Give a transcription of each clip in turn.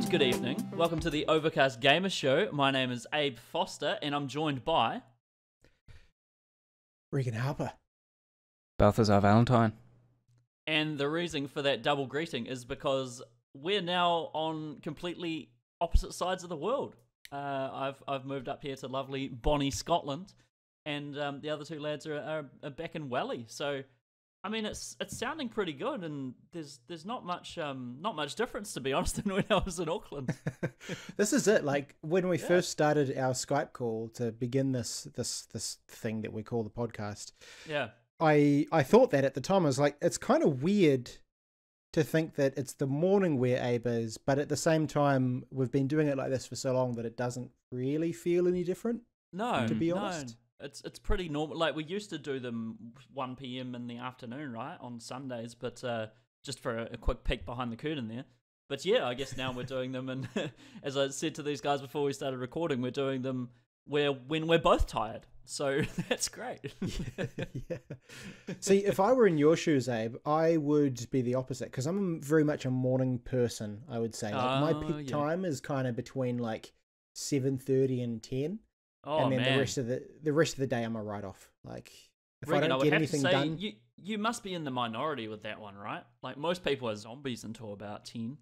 Good evening. Welcome to the Overcast Gamer Show. My name is Abe Foster, and I'm joined by Reagan Harper. Balthazar Valentine. And the reason for that double greeting is because we're now on completely opposite sides of the world. I've moved up here to lovely Bonnie, Scotland, and the other two lads are back in Welly. So, I mean, it's sounding pretty good, and there's not much difference, to be honest, than when I was in Auckland. This is it. Like when we first started our Skype call to begin this thing that we call the podcast. Yeah. I thought that at the time. I was like, it's kind of weird to think that it's the morning where Abe is, but at the same time, we've been doing it like this for so long that it doesn't really feel any different. No, to be honest. No. It's pretty normal. Like, we used to do them 1 p.m. in the afternoon, right, on Sundays, but just for a quick peek behind the curtain there. But yeah, I guess now we're doing them, and as I said to these guys before we started recording, we're doing them when we're both tired. So that's great. Yeah. See, if I were in your shoes, Abe, I would be the opposite, because I'm very much a morning person, I would say. Like, my peak time is kind of between like 7:30 and 10. Oh, and then man. the rest of the day I'm a write-off. Like, if Reagan, I don't get anything done, you must be in the minority with that one, right? Like, most people are zombies until about 10.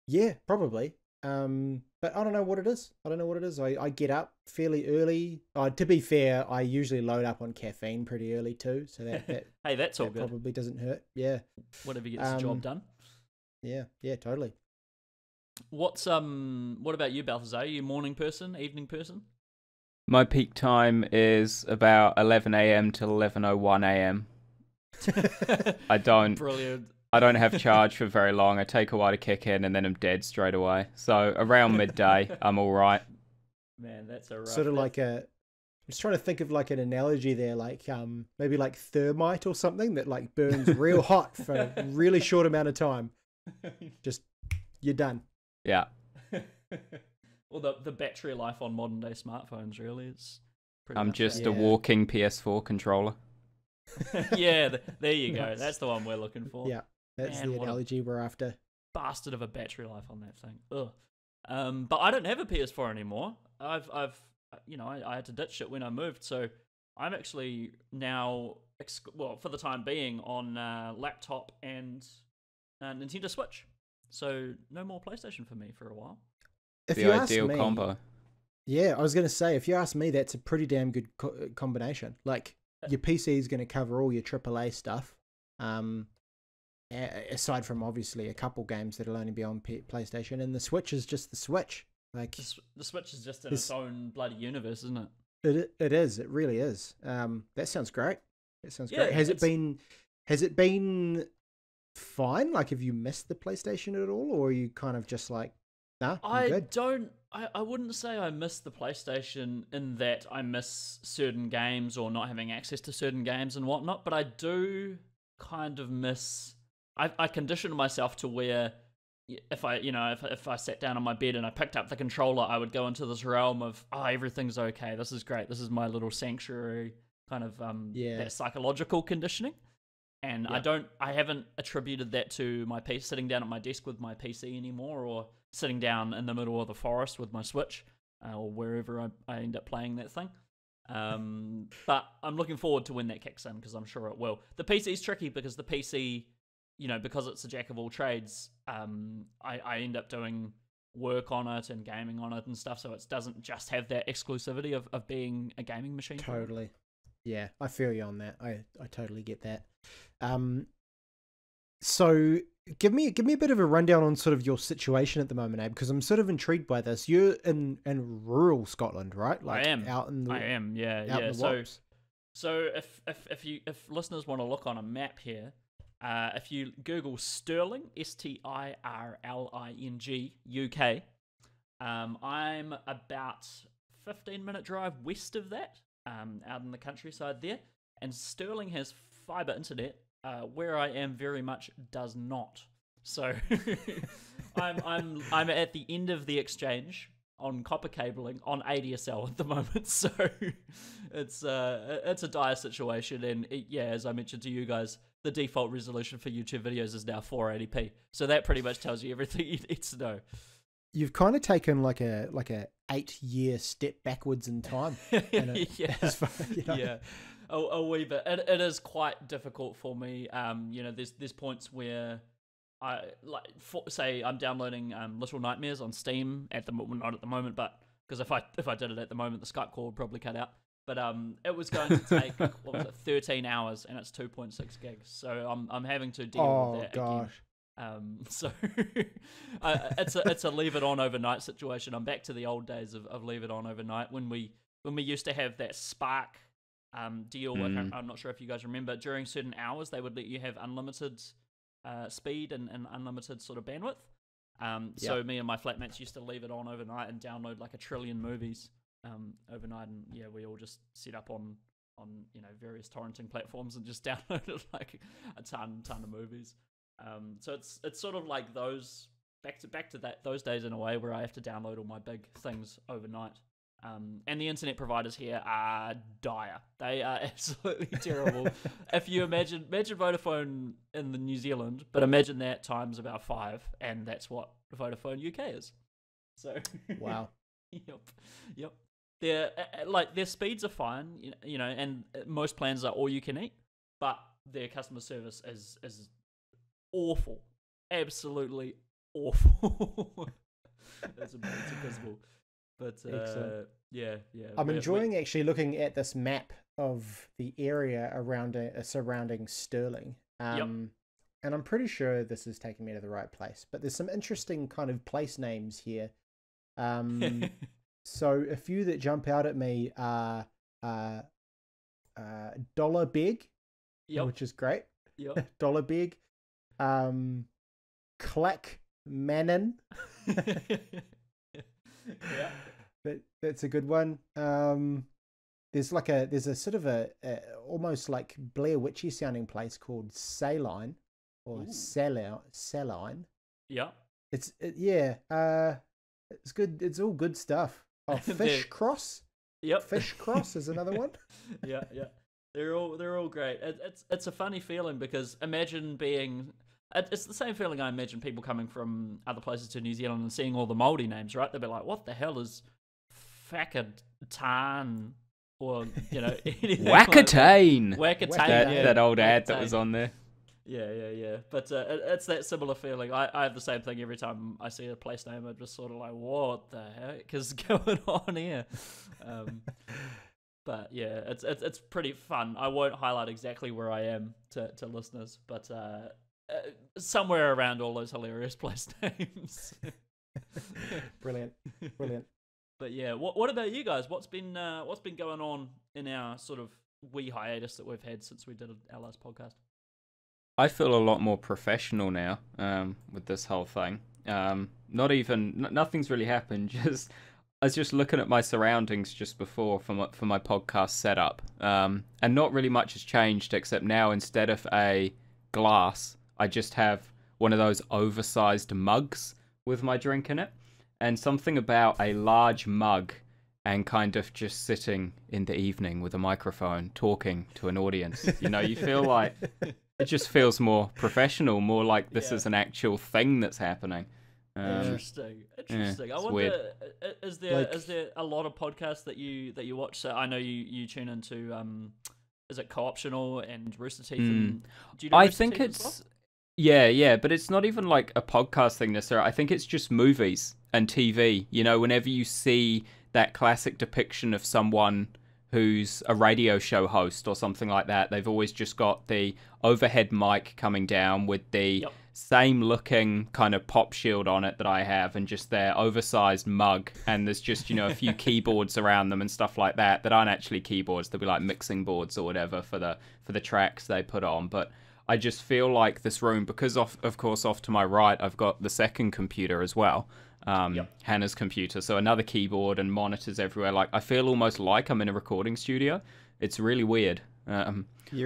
Yeah, probably. But I don't know what it is. I get up fairly early. To be fair, I usually load up on caffeine pretty early too, so that hey, that's all that good. probably doesn't hurt. Yeah. Whatever gets the job done. Yeah, totally. What about you, Balthazar? Are you a morning person, evening person? My peak time is about 11 a.m. till 11:01 a.m. Brilliant. I don't have charge for very long. I take a while to kick in, and then I'm dead straight away. So around midday, I'm all right. Man, that's a rough. Sort of like I'm just trying to think of like an analogy there, like maybe like thermite or something that like burns real hot for a really short amount of time. Just you're done. Yeah. Well, the battery life on modern day smartphones really is pretty I'm much just that. a walking PS4 controller. Yeah, there you go. That's the one we're looking for. Yeah, that's Man, the analogy we're after. Bastard of a battery life on that thing. Ugh. But I don't have a PS4 anymore. I had to ditch it when I moved, so I'm actually now, for the time being, on laptop and Nintendo Switch. So no more PlayStation for me for a while. If the you ask ideal me, combo. Yeah, I was going to say, if you ask me, that's a pretty damn good combination. Like, your PC is going to cover all your AAA stuff, aside from obviously a couple games that'll only be on PlayStation, and the Switch is just the Switch. Like, the Switch is just in its own bloody universe, isn't it? It is. It really is. That sounds great. Great. Has it been fine? Like, have you missed the PlayStation at all, or are you kind of just like, nah, I'm good? I wouldn't say I miss the PlayStation in that I miss certain games or not having access to certain games and whatnot, but I do kind of miss. I conditioned myself to where if I sat down on my bed and I picked up the controller, I would go into this realm of everything's okay. This is great. This is my little sanctuary, kind of that psychological conditioning. And I haven't attributed that to my PC, sitting down at my desk with my PC anymore, or sitting down in the middle of the forest with my Switch, or wherever I end up playing that thing. But I'm looking forward to when that kicks in, because I'm sure it will. The PC is tricky because the PC, because it's a jack of all trades, I end up doing work on it and gaming on it and stuff, so it doesn't just have that exclusivity of being a gaming machine. Totally. Yeah, I feel you on that. I totally get that. So give me a bit of a rundown on sort of your situation at the moment, Abe, because I'm sort of intrigued by this. You're in rural Scotland, right? Like I am. Yeah. So if listeners want to look on a map here, if you Google Stirling, Stirling, UK, I'm about 15-minute drive west of that, out in the countryside there. And Stirling has fibre internet, where I am very much does not. So I'm at the end of the exchange on copper cabling on ADSL at the moment. So it's a dire situation. And as I mentioned to you guys, the default resolution for YouTube videos is now 480p. So that pretty much tells you everything you need to know. You've kind of taken like a 8-year step backwards in time. Yeah, a wee bit. It is quite difficult for me. There's points where say I'm downloading Little Nightmares on Steam at the moment, not at the moment, but because if I did it at the moment, the Skype call would probably cut out. But it was going to take 13 hours, and it's 2.6 gigs. So I'm having to deal with that again. So it's a leave it on overnight situation. I'm back to the old days of leave it on overnight when we used to have that Spark deal. I'm not sure if you guys remember. During certain hours, they would let you have unlimited speed and unlimited sort of bandwidth. So me and my flatmates used to leave it on overnight and download like 1 trillion movies overnight, and we all just set up on various torrenting platforms and just downloaded like a ton of movies. So it's sort of like those back to those days in a way where I have to download all my big things overnight. And the internet providers here are dire. They are absolutely terrible. If you imagine Vodafone in the New Zealand, but imagine that times about 5, and that's what Vodafone UK is. So wow. Yep. Their speeds are fine, and most plans are all you can eat, but their customer service is awful, absolutely awful. It's abysmal. But I'm enjoying actually looking at this map of the area around surrounding Stirling. And I'm pretty sure this is taking me to the right place. But there's some interesting kind of place names here. So a few that jump out at me are Dollar Big, which is great. Dollar Big, Clack Mannon. Yeah, but that's a good one. There's a sort of a almost like Blair Witchy sounding place called Saline or Saline. Yeah, it's good. It's all good stuff. Oh, Fish Cross. Yep, Fish Cross is another one. Yeah. They're all great. It's a funny feeling because imagine being. It's the same feeling I imagine people coming from other places to New Zealand and seeing all the Māori names, right? They'll be like, what the hell is Whakatan? Or, Wakatane! Wakatane, that old ad that was on there. Yeah. But it's that similar feeling. I have the same thing every time I see a place name. I'm just sort of like, what the heck is going on here? But yeah, it's pretty fun. I won't highlight exactly where I am to listeners, but somewhere around all those hilarious place names. Brilliant. But yeah, what about you guys? What's been going on in our sort of wee hiatus that we've had since we did our last podcast? I feel a lot more professional now with this whole thing. Nothing's really happened. I was just looking at my surroundings just before for my podcast setup, and not really much has changed except now instead of a glass, I just have one of those oversized mugs with my drink in it. And something about a large mug and kind of just sitting in the evening with a microphone talking to an audience. You feel like it just feels more professional, more like this is an actual thing that's happening. Interesting. I wonder, weird. Is there a lot of podcasts that you watch? So I know you tune into is it Co-optional and Rooster Teeth? And, do you know I Rooster think Teeth it's as well? Yeah, but it's not even like a podcast thing necessarily. I think it's just movies and TV. Whenever you see that classic depiction of someone who's a radio show host or something like that, they've always just got the overhead mic coming down with the same looking kind of pop shield on it that I have, and just their oversized mug, and there's just a few keyboards around them and stuff like that aren't actually keyboards. They'll be like mixing boards or whatever for the tracks they put on. But I just feel like this room, because of course off to my right I've got the second computer as well, Hannah's computer. So another keyboard and monitors everywhere. Like, I feel almost like I'm in a recording studio. It's really weird.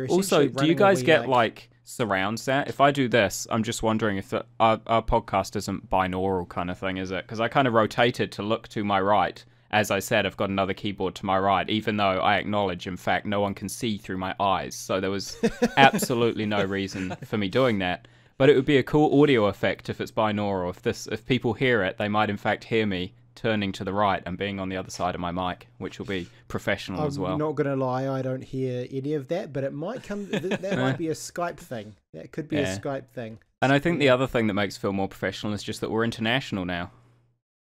Also, do you guys get like surround sound? If I do this, I'm just wondering if our podcast isn't binaural kind of thing, is it? Because I kind of rotated to look to my right. As I said, I've got another keyboard to my right, even though I acknowledge, in fact, no one can see through my eyes. So there was absolutely no reason for me doing that. But it would be a cool audio effect if it's binaural. If people hear it, they might in fact hear me turning to the right and being on the other side of my mic, which will be professional as well. I'm not going to lie, I don't hear any of that, but it might come. That might be a Skype thing. That could be a Skype thing. And I think the other thing that makes it feel more professional is just that we're international now.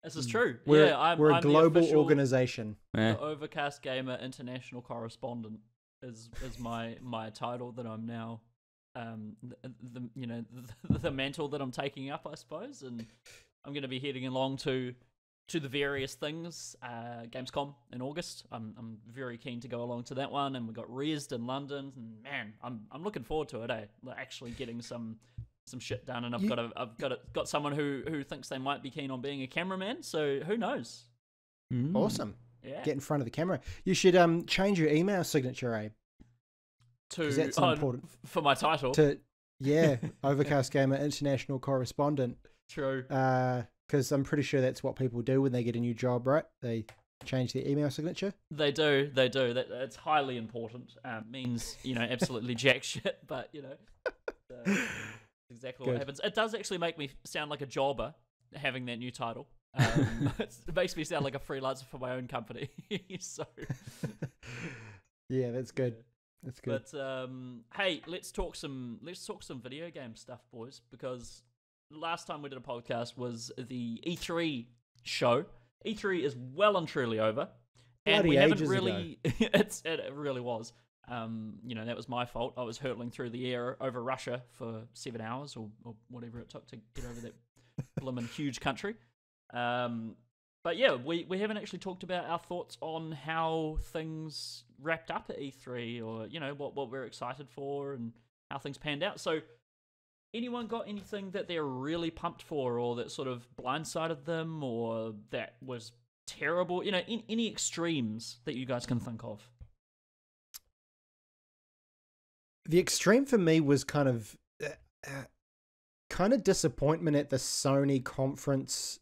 This is true. We're I'm a global organization. The Overcast Gamer International Correspondent is my title that I'm now. The mantle that I'm taking up, I suppose, and I'm going to be heading along to the various things. Gamescom in August. I'm very keen to go along to that one, and we got Reagan in London. And man, I'm looking forward to it. Like actually getting some shit done, and I've got someone who thinks they might be keen on being a cameraman. So who knows? Awesome. Yeah. Get in front of the camera. You should change your email signature, Abe. That's important for my title. Overcast Gamer International Correspondent. True. Because I'm pretty sure that's what people do when they get a new job, right? They change their email signature. They do. It's highly important. Means absolutely jack shit, but exactly what happens. It does actually make me sound like a jobber having that new title. It makes me sound like a freelancer for my own company. So yeah, that's good. That's good. But hey, let's talk some video game stuff, boys, because last time we did a podcast was the E3 show. E3 is well and truly over, and we haven't really. It really was. That was my fault. I was hurtling through the air over Russia for 7 hours or whatever it took to get over that blimmin' huge country. But yeah, we haven't actually talked about our thoughts on how things wrapped up at E3, or what we're excited for and how things panned out. So, anyone got anything that they're really pumped for, or that sort of blindsided them, or that was terrible? Any extremes that you guys can think of? The extreme for me was kind of disappointment at the Sony conference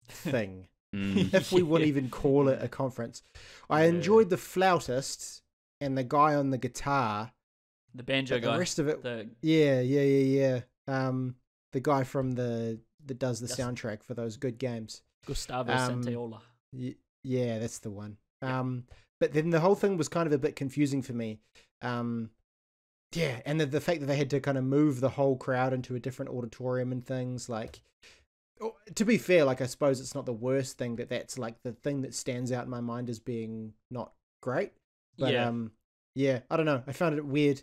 thing. If we would even call it a conference. I enjoyed the flautist and the guy on the guitar. The banjo guy. The rest of it. Yeah. The guy from that does the soundtrack for those good games. Gustavo Santaola. Yeah, that's the one. But then the whole thing was kind of a bit confusing for me. And the fact that they had to kind of move the whole crowd into a different auditorium and things, like, to be fair, like, I suppose it's not the worst thing that's like the thing that stands out in my mind as being not great. But I don't know. I found it weird.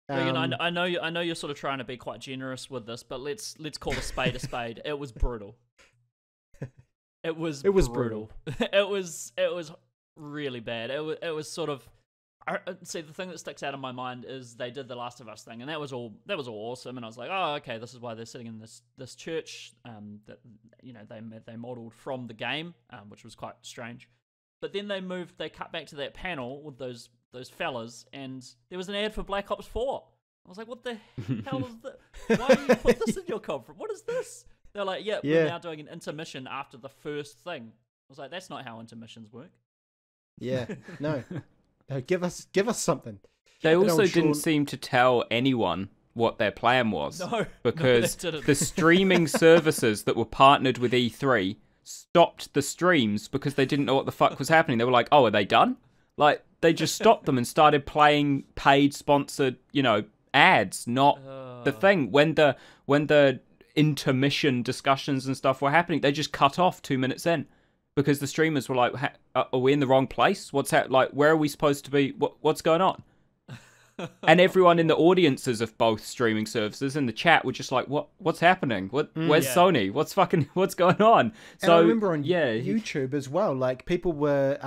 Reagan, I know you're sort of trying to be quite generous with this, but let's call a spade a spade. It was brutal. It was brutal. It was really bad. It was sort of. See, the thing that sticks out in my mind is they did the Last of Us thing, and that was all awesome. And I was like, oh, okay, this is why they're sitting in this church that they modeled from the game, which was quite strange. But then they cut back to that panel with those fellas, and there was an ad for Black Ops 4. I was like, what the hell is this? Why did you put this in your conference? What is this? They're like, we're now doing an intermission after the first thing. I was like, that's not how intermissions work. Yeah, no. Give us something. They also didn't seem to tell anyone what their plan was. No, because the streaming services that were partnered with E3 stopped the streams because they didn't know what the fuck was happening. They were like, oh, are they done? Like, they just stopped them and started playing paid sponsored, ads, not the thing. When the intermission discussions and stuff were happening, they just cut off 2 minutes in. Because the streamers were like, are we in the wrong place? What's like, where are we supposed to be? What's going on? And everyone in the audiences of both streaming services in the chat were just like, what's happening? Where's Sony? What's going on? And I remember on YouTube as well, like, people were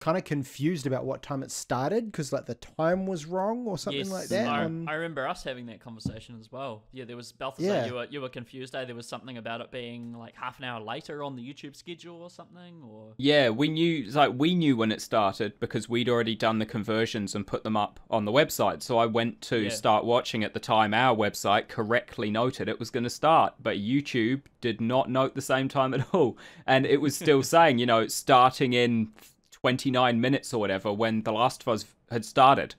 kind of confused about what time it started because like the time was wrong or something like that. I remember us having that conversation as well. Yeah, there was Balthazar. Yeah. You were confused. There was something about it being like half an hour later on the YouTube schedule or something. Or yeah, we knew when it started because we'd already done the conversions and put them up on the website. So I went to start watching at the time our website correctly noted it was going to start, but YouTube did not note the same time at all, and it was still saying starting in 29 minutes or whatever when The Last of Us had started.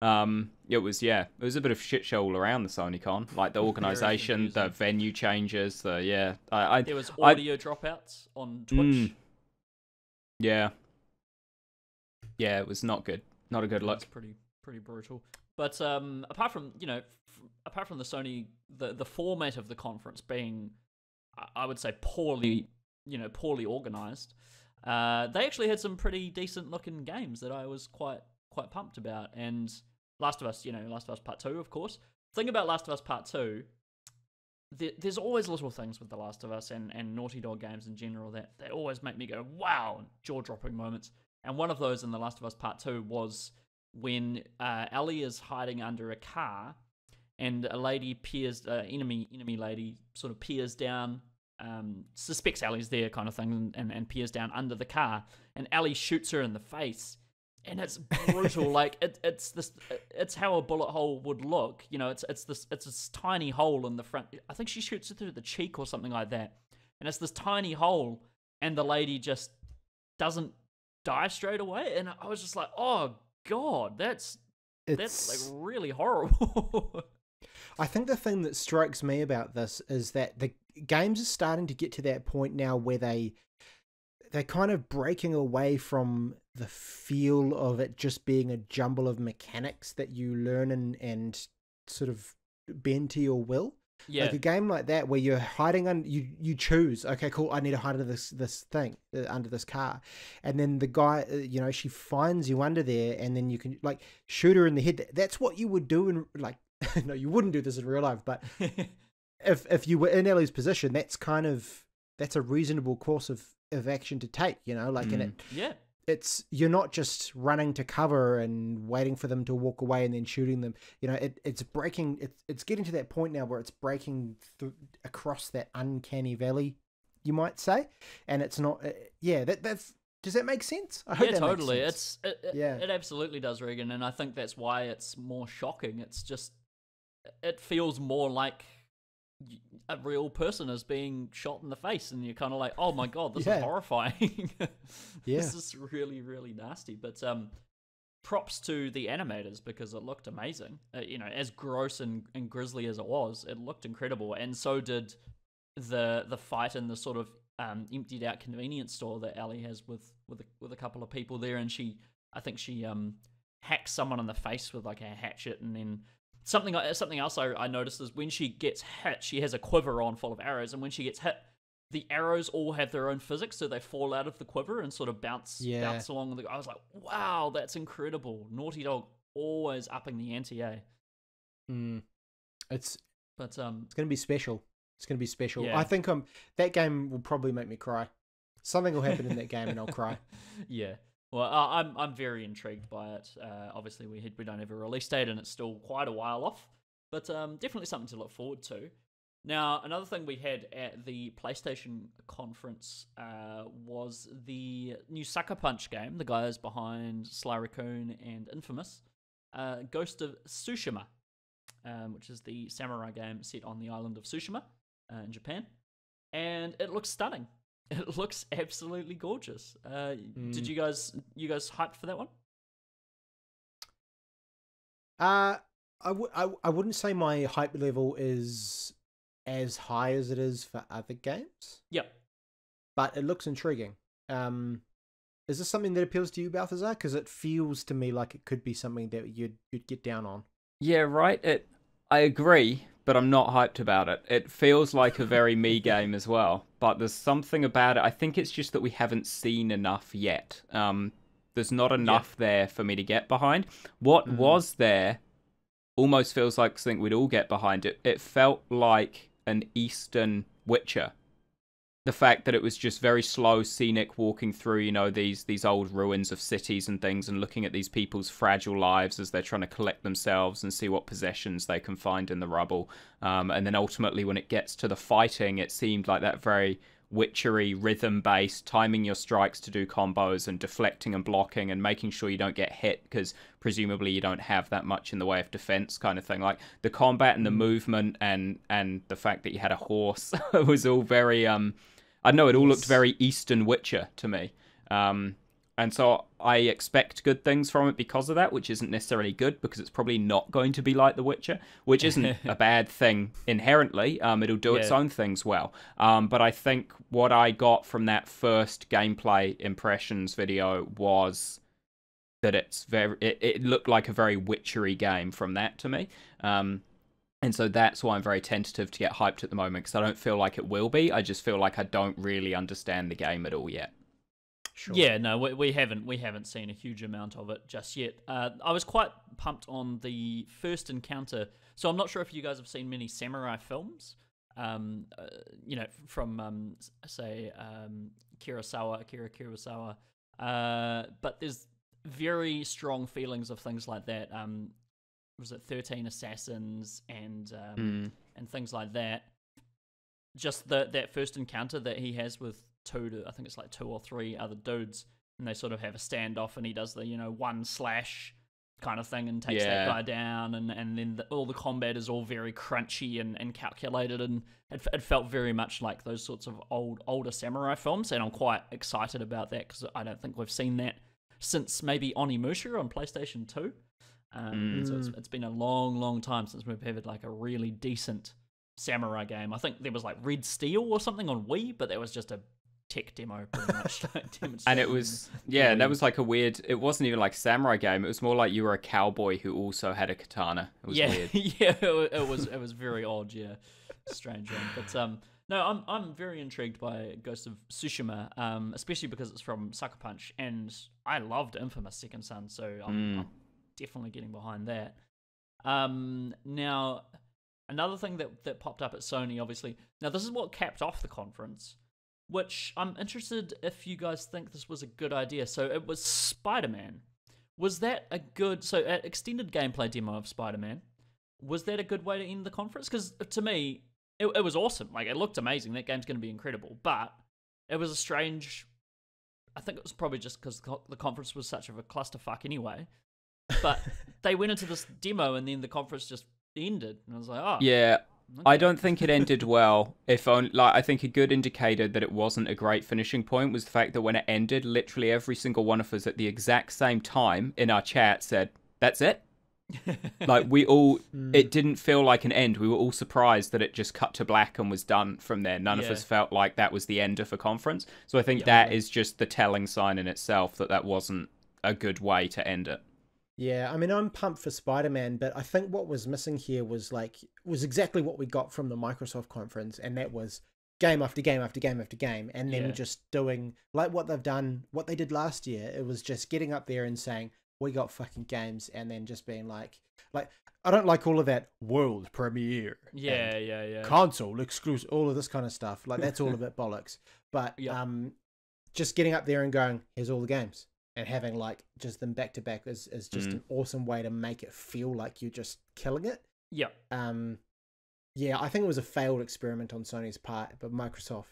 It was a bit of shit show all around the SonyCon, like the organisation, the venue changes, there was audio dropouts on Twitch. Yeah, it was not good, not a good look. It's pretty brutal. But apart from the Sony, the format of the conference being, I would say, poorly organised. They actually had some pretty decent looking games that I was quite pumped about. And Last of Us Part 2, of course. The thing about Last of Us Part 2, there's always little things with The Last of Us and Naughty Dog games in general that always make me go, wow, jaw-dropping moments. And one of those in The Last of Us Part 2 was when Ellie is hiding under a car and a lady enemy lady sort of peers down, suspects Ellie's there kind of thing, and peers down under the car, and Ellie shoots her in the face, and it's brutal. Like it's how a bullet hole would look. It's this tiny hole in the front. I think she shoots it through the cheek or something like that, and it's this tiny hole, and the lady just doesn't die straight away. And I was just like, oh god, that's like really horrible. I think the thing that strikes me about this is that the games are starting to get to that point now where they're kind of breaking away from the feel of it just being a jumble of mechanics that you learn and sort of bend to your will. Yeah. Like a game like that where you're hiding under, you choose, okay, cool, I need to hide under this thing, under this car. And then the guy, she finds you under there, and then you can like shoot her in the head. That's what you would do in like, no, you wouldn't do this in real life, but if you were in Ellie's position, that's a reasonable course of action to take, and you're not just running to cover and waiting for them to walk away and then shooting them. It's getting to that point now where it's breaking across that uncanny valley, you might say, and it's not. Does that make sense? I hope that totally. Makes sense. It absolutely does, Reagan, and I think that's why it's more shocking. It's just it feels more like a real person is being shot in the face, and you're kind of like, oh my god, this is horrifying. This is really, really nasty. But props to the animators, because it looked amazing. As gross and grisly as it was, it looked incredible, and so did the fight in the sort of emptied out convenience store that Ellie has with a couple of people there, and I think she hacks someone in the face with like a hatchet, and then something else I noticed is when she gets hit, she has a quiver on full of arrows, and when she gets hit, the arrows all have their own physics, so they fall out of the quiver and sort of bounce along. I was like, wow, that's incredible. Naughty Dog always upping the ante, eh? It's going to be special. It's going to be special. Yeah. I think that game will probably make me cry. Something will happen in that game and I'll cry. Yeah. Well, I'm very intrigued by it. Obviously, we don't have a release date, and it's still quite a while off, but definitely something to look forward to. Now, another thing we had at the PlayStation conference was the new Sucker Punch game, the guys behind Sly Raccoon and Infamous, Ghost of Tsushima, which is the samurai game set on the island of Tsushima in Japan, and it looks stunning. It looks absolutely gorgeous. Did you guys hyped for that one? I wouldn't say my hype level is as high as it is for other games. Yep. But it looks intriguing. Is this something that appeals to you, Balthazar? Because it feels to me like it could be something that you'd get down on. Yeah, right. I agree, but I'm not hyped about it. It feels like a very me game as well, but there's something about it. I think it's just that we haven't seen enough yet. There's not enough there for me to get behind. What was there almost feels like something we'd all get behind. It felt like an Eastern Witcher. the fact that it was just very slow, scenic, walking through, you know, these old ruins of cities and things, and looking at these people's fragile lives as they're trying to collect themselves and see what possessions they can find in the rubble. And then ultimately, when it gets to the fighting, it seemed like that very witchery, rhythm-based, timing your strikes to do combos and deflecting and blocking and making sure you don't get hit because presumably you don't have that much in the way of defense kind of thing. Like the combat and the movement and the fact that you had a horse was all very I don't know, it all looked very Eastern Witcher to me. And so I expect good things from it because of that, which isn't necessarily good because it's probably not going to be like The Witcher, which isn't a bad thing inherently. It'll do its own things well. But I think what I got from that first gameplay impressions video was that it looked like a very witchery game from that to me. And so that's why I'm very tentative to get hyped at the moment, because I don't feel like it will be. I just feel like I don't really understand the game at all yet. Sure. Yeah, no, we haven't seen a huge amount of it just yet. I was quite pumped on the first encounter. So I'm not sure if you guys have seen many samurai films. You know, from say Akira Kurosawa. But there's very strong feelings of things like that. Was it 13 Assassins and things like that? Just that first encounter that he has with I think it's like 2 or 3 other dudes, and they sort of have a standoff, and he does the one slash kind of thing and takes that guy down, and then all the combat is all very crunchy and calculated, and it felt very much like those sorts of older samurai films, and I'm quite excited about that because I don't think we've seen that since maybe Onimusha on PlayStation 2. So it's been a long time since we've had like a really decent samurai game. I think there was like Red Steel or something on Wii, but that was just a tech demo pretty much. And it was and that was like a weird, it wasn't even like a samurai game, it was more like you were a cowboy who also had a katana. It was weird. It was very odd, strange one. But no, I'm very intrigued by Ghost of Tsushima, especially because it's from Sucker Punch, and I loved Infamous Second Son, so I'm definitely getting behind that. Now, another thing that popped up at Sony, obviously. Now, this is what capped off the conference, which I'm interested if you guys think this was a good idea. So it was Spider-Man. Was that a good... So, an extended gameplay demo of Spider-Man, was that a good way to end the conference? Because to me, it was awesome. Like, it looked amazing. That game's going to be incredible. But it was a strange... I think it was probably just because the conference was such of a clusterfuck anyway. But they went into this demo and then the conference just ended. And I was like, oh. Yeah, okay. I don't think it ended well. If only, I think a good indicator that it wasn't a great finishing point was the fact that when it ended, literally every single one of us at the exact same time in our chat said, that's it? Like, we all, it didn't feel like an end. We were all surprised that it just cut to black and was done from there. None of us felt like that was the end of a conference. So I think that is just the telling sign in itself that wasn't a good way to end it. Yeah, I mean, I'm pumped for Spider-Man, but I think what was missing here was exactly what we got from the Microsoft conference, and that was game after game after game after game, and then just doing like what they did last year. It was just getting up there and saying, we got fucking games, and then just being like I don't like all of that world premiere, console exclusive, all of this kind of stuff. Like, that's all a bit bollocks. But just getting up there and going, here's all the games. And having like just them back to back is just an awesome way to make it feel like you're just killing it. Yeah. I think it was a failed experiment on Sony's part, but Microsoft.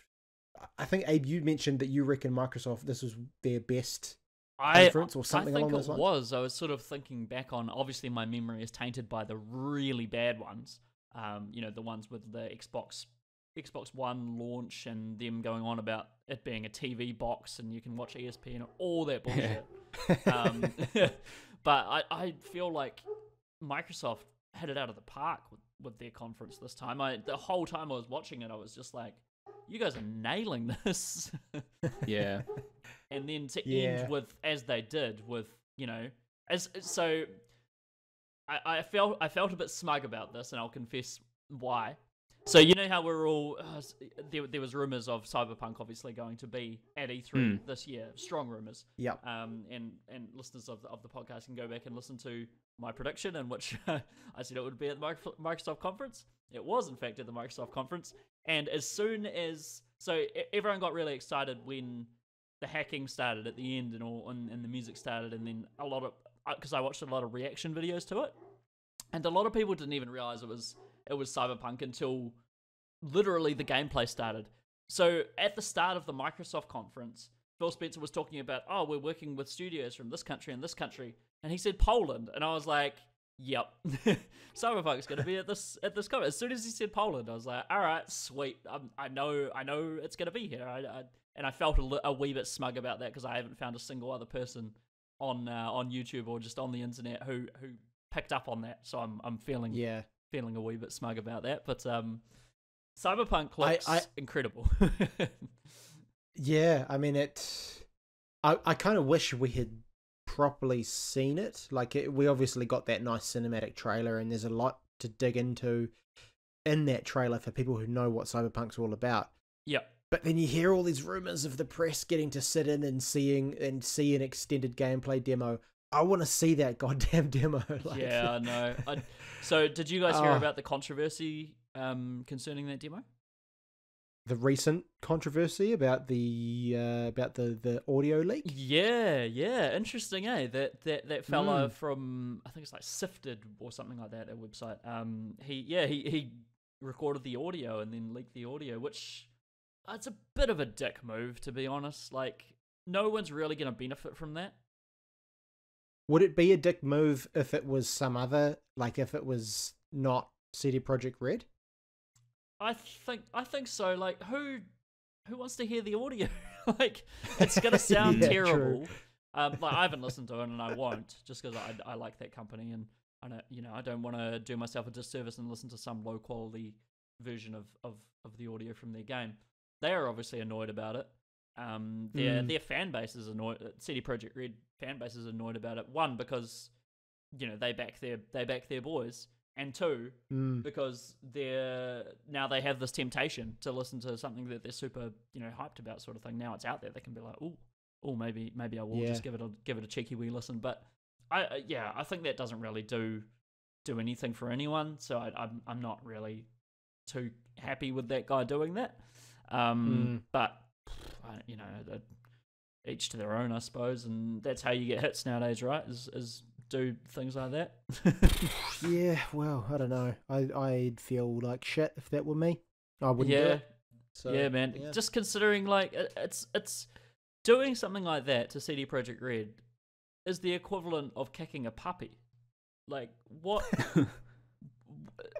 I think Abe, you mentioned that you reckon Microsoft this was their best conference or something along those lines. I was sort of thinking back on. Obviously, my memory is tainted by the really bad ones. The ones with the Xbox One launch and them going on about it being a TV box and you can watch ESPN and all that bullshit. But I feel like Microsoft hit it out of the park with their conference this time. The whole time I was watching it, I was just like, you guys are nailing this. Yeah. And then to end with, as they did, with, I felt a bit smug about this, and I'll confess why. So you know how we're all there was rumors of Cyberpunk obviously going to be at E3 this year, strong rumors. Yep. And listeners of the podcast can go back and listen to my prediction, in which I said it would be at the Microsoft conference. It was in fact at the Microsoft conference, and as soon as everyone got really excited when the hacking started at the end and the music started, and then a lot of because I watched a lot of reaction videos to it, and a lot of people didn't even realize it was Cyberpunk until literally the gameplay started. So at the start of the Microsoft conference, Phil Spencer was talking about, we're working with studios from this country and this country, and he said Poland, and I was like, yep, Cyberpunk's going to be at this conference. As soon as he said Poland, I was like, all right, sweet, I know it's going to be here. And I felt a wee bit smug about that because I haven't found a single other person on YouTube or just on the internet who picked up on that. So I'm feeling a wee bit smug about that, but Cyberpunk looks incredible. Yeah, I mean I kind of wish we had properly seen it. Like we obviously got that nice cinematic trailer, and there's a lot to dig into in that trailer for people who know what Cyberpunk's all about. Yep. But then you hear all these rumors of the press getting to sit in and see an extended gameplay demo. I want to see that goddamn demo. Yeah, I know. So, did you guys hear about the controversy concerning that demo? The recent controversy about the audio leak? Yeah. Interesting, eh? That fella from, I think it's like Sifted or something like that, website. He recorded the audio and then leaked the audio, which it's a bit of a dick move, to be honest. Like, no one's really going to benefit from that. Would it be a dick move if it was some other, like if it was not CD Projekt Red? I think so. Like, who wants to hear the audio? Like, it's gonna sound terrible. Like, I haven't listened to it, and I won't, just because I like that company, and I don't want to do myself a disservice and listen to some low quality version of the audio from their game. They are obviously annoyed about it. Their fan base is annoyed. CD Projekt Red fan base is annoyed about it. One, because they back their boys, and two, because now they have this temptation to listen to something that they're super hyped about, sort of thing. Now it's out there, they can be like, oh, maybe I will just give it a cheeky wee listen. But I think that doesn't really do anything for anyone. So I'm not really too happy with that guy doing that. But each to their own, I suppose, and that's how you get hits nowadays, right? Is do things like that. Yeah, well, I don't know. I'd feel like shit if that were me. I wouldn't do it. So, yeah, man. Yeah. Just considering, like, it's doing something like that to CD Projekt Red is the equivalent of kicking a puppy. Like, what?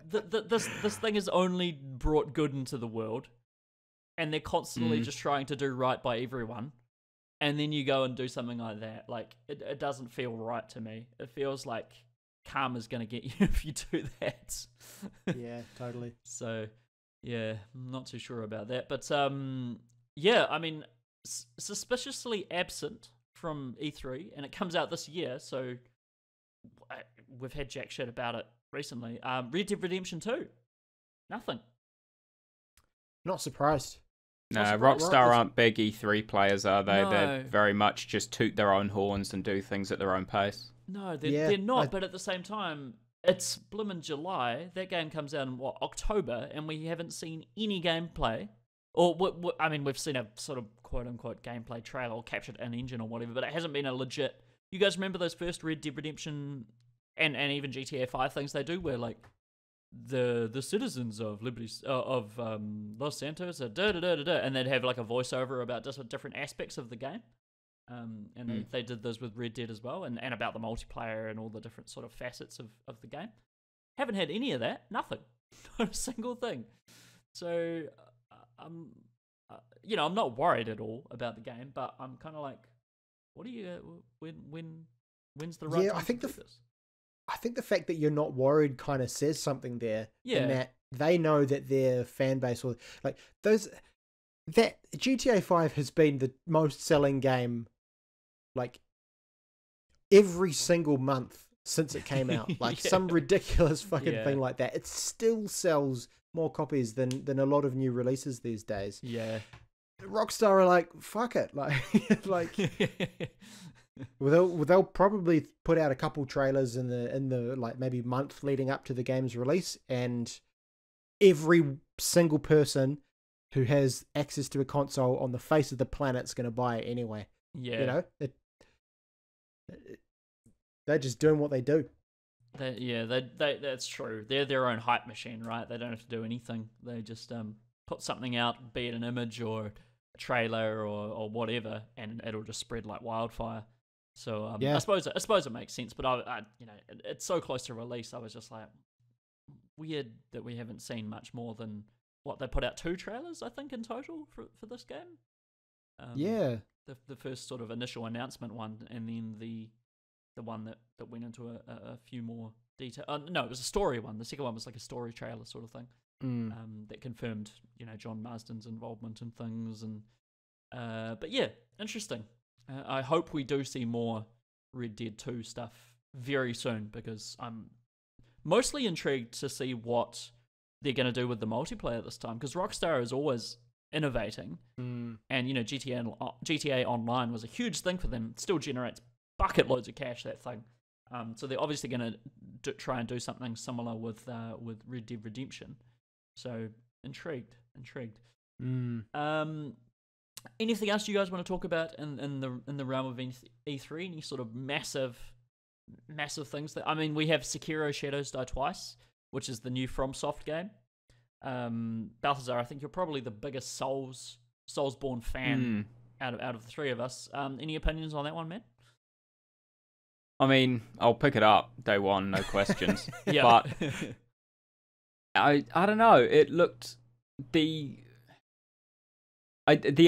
This thing has only brought good into the world, and they're constantly just trying to do right by everyone. And then you go and do something like that. Like, it doesn't feel right to me. It feels like karma's going to get you if you do that. Yeah, totally. So, yeah, I'm not too sure about that. But, yeah, I mean, suspiciously absent from E3, and it comes out this year, so we've had jack shit about it recently. Red Dead Redemption 2. Nothing. Not surprised. No, Rockstar aren't big E3 players, are they? No. They're very much just toot their own horns and do things at their own pace. No, they're not, but at the same time, it's blimmin' July. That game comes out in, October, and we haven't seen any gameplay. Or, I mean, we've seen a sort of quote-unquote gameplay trailer or captured an engine or whatever, but it hasn't been a legit... You guys remember those first Red Dead Redemption and even GTA 5 things they do, where, like, the citizens of Los Santos are da-da-da-da-da, and they'd have like a voiceover about just different aspects of the game, and they did this with Red Dead as well, and about the multiplayer and all the different sort of facets of the game. Haven't had any of that. Nothing. Not a single thing. So I'm not worried at all about the game, but I'm kind of like, what do you when's the right time to do this? I think the fact that you're not worried kind of says something there. Yeah. In that they know that their fan base will, like, that GTA 5 has been the most selling game, like, every single month since it came out. Like some ridiculous fucking thing like that. It still sells more copies than a lot of new releases these days. Yeah. Rockstar are like, fuck it. Like they'll probably put out a couple trailers in the like maybe month leading up to the game's release, and every single person who has access to a console on the face of the planet's going to buy it anyway. Yeah. You know? They're just doing what they do. That's true. They're their own hype machine, right? They don't have to do anything. They just put something out, be it an image or a trailer or whatever, and it'll just spread like wildfire. So I suppose it makes sense. But I it's so close to release. I was just like, weird that we haven't seen much more than what they put out 2 trailers, I think, in total for this game. The first sort of initial announcement one, and then the one that went into a few more detail. No, it was a story one. The second one was like a story trailer sort of thing. That confirmed, John Marsden's involvement in things, and but yeah, interesting. I hope we do see more Red Dead 2 stuff very soon, because I'm mostly intrigued to see what they're going to do with the multiplayer this time, because Rockstar is always innovating, and GTA Online was a huge thing for them. It still generates bucket loads of cash, that thing. So they're obviously going to try and do something similar with Red Dead Redemption. So intrigued. Anything else you guys want to talk about in the realm of E3? Any sort of massive things that, I mean, we have Sekiro Shadows Die Twice, which is the new FromSoft game. Balthazar, I think you're probably the biggest Soulsborne fan out of the three of us. Any opinions on that one, man? I mean, I'll pick it up day one, no questions. Yeah. But I don't know. It looked the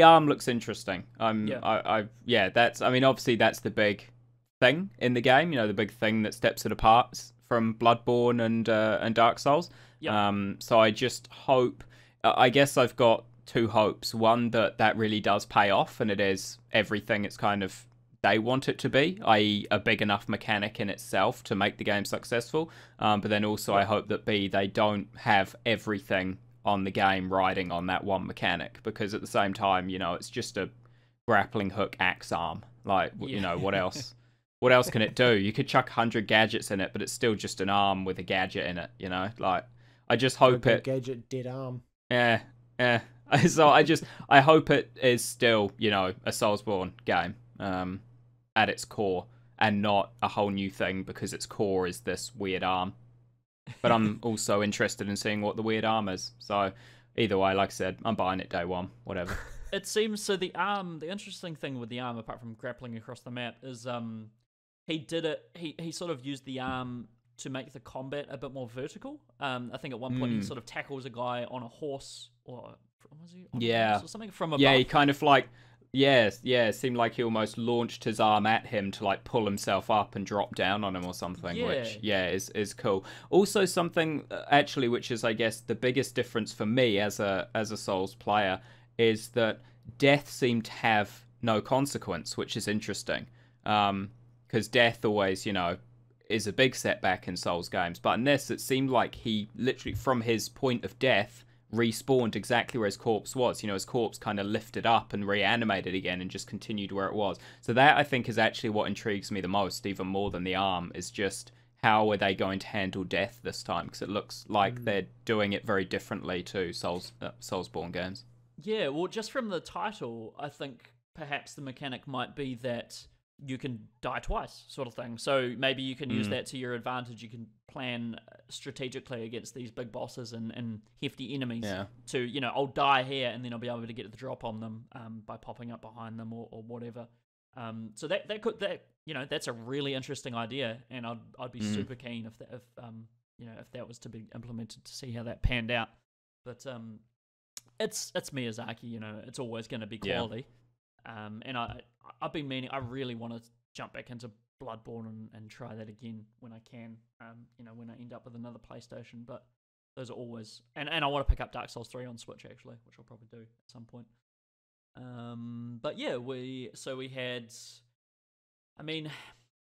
arm looks interesting. That's, I mean, obviously that's the big thing in the game. The big thing that steps it apart from Bloodborne and Dark Souls. Yep. So I just hope. I guess I've got 2 hopes. One, that really does pay off, and it is everything it's kind of they want it to be, i.e. a big enough mechanic in itself to make the game successful. But then also I hope that B, they don't have everything on the game riding on that one mechanic, because at the same time, it's just a grappling hook axe arm. Like, what else? What else can it do? You could chuck 100 gadgets in it, but it's still just an arm with a gadget in it, Like, I just hope gadget, dead arm. Yeah. So I hope it is still, a Soulsborne game. At its core, and not a whole new thing because its core is this weird arm. But I'm also interested in seeing what the weird arm is. So either way, like I said, I'm buying it day one, whatever. It seems so. The interesting thing with the arm, apart from grappling across the map, is he did it. He sort of used the arm to make the combat a bit more vertical. I think at one point he sort of tackles a guy on a horse, or was he? On a horse or something from above. Yeah, he kind of like. Yes, it seemed like he almost launched his arm at him to like pull himself up and drop down on him or something, which is cool. Also something actually which is, I guess, the biggest difference for me as a Souls player is that death seemed to have no consequence, which is interesting. Because death always, is a big setback in Souls games, but in this it seemed like he literally from his point of death respawned exactly where his corpse was. His corpse kind of lifted up and reanimated again and just continued where it was. So that, I think, is actually what intrigues me the most, even more than the arm, is just how are they going to handle death this time? Because it looks like they're doing it very differently to Soulsborne games. Yeah, well, just from the title, I think perhaps the mechanic might be that you can die twice, sort of thing. So maybe you can use that to your advantage. You can plan strategically against these big bosses and hefty enemies to, I'll die here and then I'll be able to get the drop on them by popping up behind them or whatever. So that's a really interesting idea, and I'd be super keen if that was to be implemented, to see how that panned out. But it's Miyazaki, it's always going to be quality. And I've been meaning, I really want to jump back into Bloodborne and try that again when I can, when I end up with another PlayStation. But those are always, and I want to pick up Dark Souls 3 on Switch, actually, which I'll probably do at some point. But yeah, we had, I mean,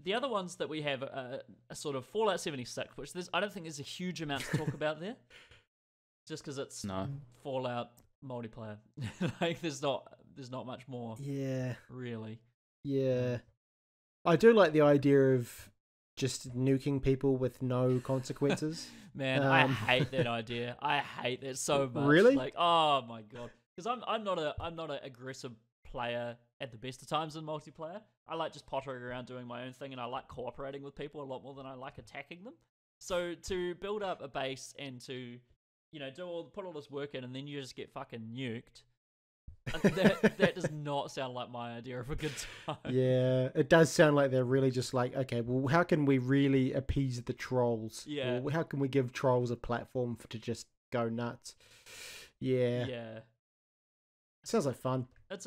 the other ones that we have are sort of Fallout 76, which I don't think there's a huge amount to talk about there, just because it's Fallout multiplayer. Like there's not much more. Yeah. Really. Yeah. I do like the idea of just nuking people with no consequences. Man, I hate that idea. I hate that so much. Really? Like, oh my god. Because I'm not an aggressive player at the best of times in multiplayer. I like just pottering around doing my own thing, and I like cooperating with people a lot more than I like attacking them. So to build up a base and to, put all this work in, and then you just get fucking nuked. That does not sound like my idea of a good time. Yeah, it does sound like they're really just like, okay, well, how can we really appease the trolls? Yeah. Or how can we give trolls a platform to just go nuts? Yeah. Yeah. Sounds like fun. It's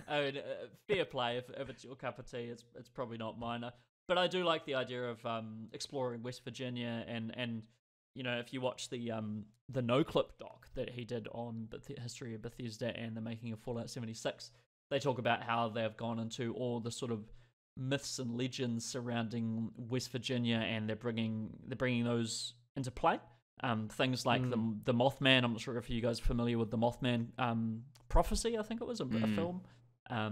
I mean, fair play. If it's your cup of tea, it's probably not mine. But I do like the idea of exploring West Virginia, and if you watch the No Clip doc that he did on the history of Bethesda and the making of Fallout 76, they talk about how they've gone into all the sort of myths and legends surrounding West Virginia, and they're bringing those into play. Things like the Mothman. I'm not sure if you guys are familiar with the Mothman prophecy. I think it was a film.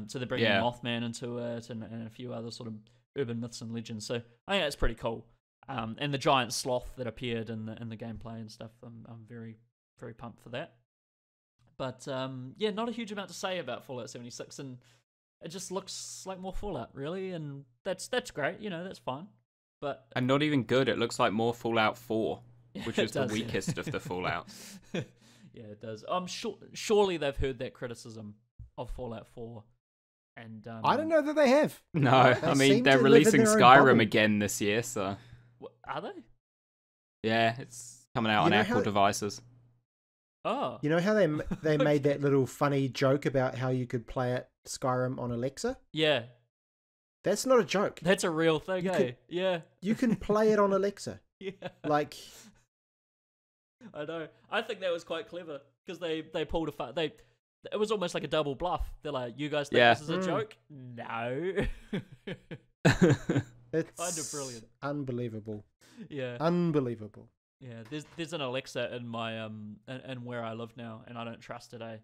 So they're bringing Mothman into it, and a few other sort of urban myths and legends. So I think that's pretty cool. And the giant sloth that appeared in the gameplay and stuff. I'm very, very pumped for that. But not a huge amount to say about Fallout 76, and it just looks like more Fallout, really, and that's great. That's fine. And not even good. It looks like more Fallout 4. Which is the weakest of the Fallout. Yeah, it does. Surely they've heard that criticism of Fallout 4. And I don't know that they have. No, I mean, they're releasing Skyrim again this year, so... Are they? Yeah, it's coming out on Apple devices. Oh. You know how they made that little funny joke about how you could play it Skyrim on Alexa? Yeah. That's not a joke. That's a real thing, Yeah. You can play it on Alexa. Yeah. Like... I know. I think that was quite clever because they pulled it was almost like a double bluff. They're like, "You guys think this is a joke? No." It's kind of brilliant. Unbelievable. Yeah. Unbelievable. Yeah. There's an Alexa in my in where I live now, and I don't trust it. I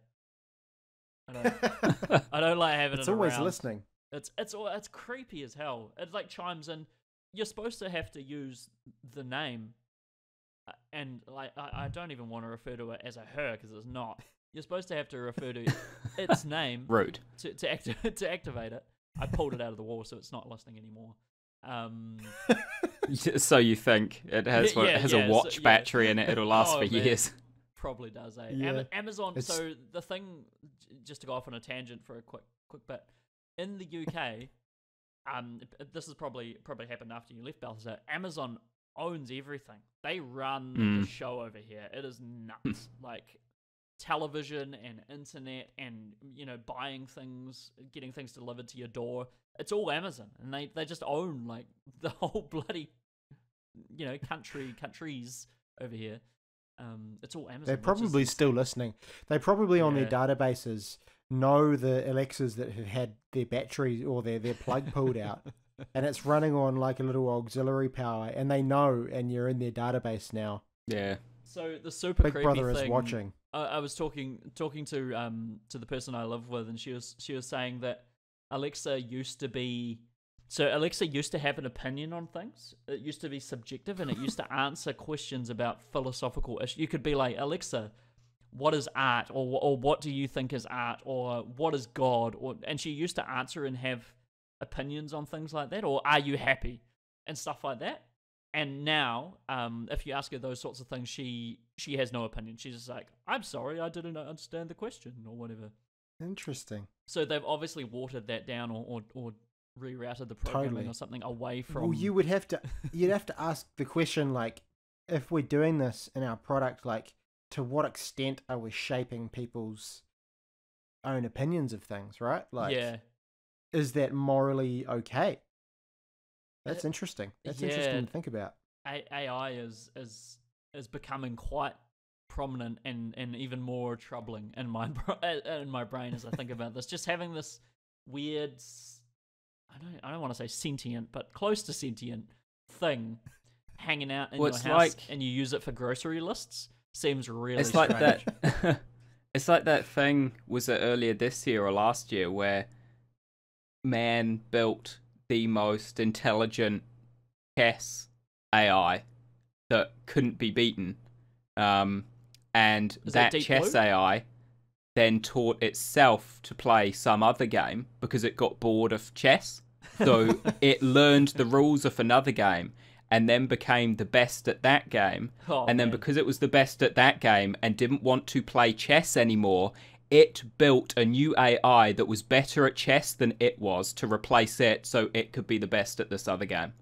don't like having it. It's always around. Listening. It's creepy as hell. It like chimes in. You're supposed to have to use the name. And like, I don't even want to refer to it as a her because it's not. You're supposed to have to refer to its name. Rude. To activate it. I pulled it out of the wall, so it's not listening anymore. So you think it has a watch battery in it? It'll last for years. Probably does. Yeah. Amazon. So the thing, just to go off on a tangent for a quick bit, in the UK, this has probably happened after you left, Balthazar. Amazon owns everything. They run the show over here. It is nuts. Like television and internet and buying things, getting things delivered to your door. It's all Amazon, and they just own like the whole bloody countries over here. It's all Amazon. They're probably still listening. They probably on their databases know the Alexas that have had their battery or their plug pulled out. And it's running on like a little auxiliary power, and they know, and you're in their database now. Yeah. So the super Big creepy Brother thing, is watching. I was talking to the person I live with, and she was saying that Alexa used to have an opinion on things. It used to be subjective, and it used to answer questions about philosophical issues. You could be like, Alexa, what is art, or what do you think is art, or what is God, and she used to answer and have opinions on things like that, or are you happy and stuff like that. And now if you ask her those sorts of things, she has no opinion. She's just like, I'm sorry, I didn't understand the question, or whatever. Interesting. So they've obviously watered that down, or rerouted the programming or something away from. Well, you'd have to ask the question, like, if we're doing this in our product, like, to what extent are we shaping people's own opinions of things, right? Like, is that morally okay? That's interesting. That's interesting to think about. AI is becoming quite prominent and even more troubling in my brain as I think about this. Just having this weird, I don't want to say sentient, but close to sentient thing hanging out in Well, your it's house, and you use it for grocery lists, seems really It's like strange. that. It's like that thing, was it earlier this year or last year, where man built the most intelligent chess AI that couldn't be beaten. And Is that Deep chess Blue? AI then taught itself to play some other game because it got bored of chess. So it learned the rules of another game and then became the best at that game. Oh, And then man. because it was the best at that game and didn't want to play chess anymore, it built a new AI that was better at chess than it was to replace it so it could be the best at this other game.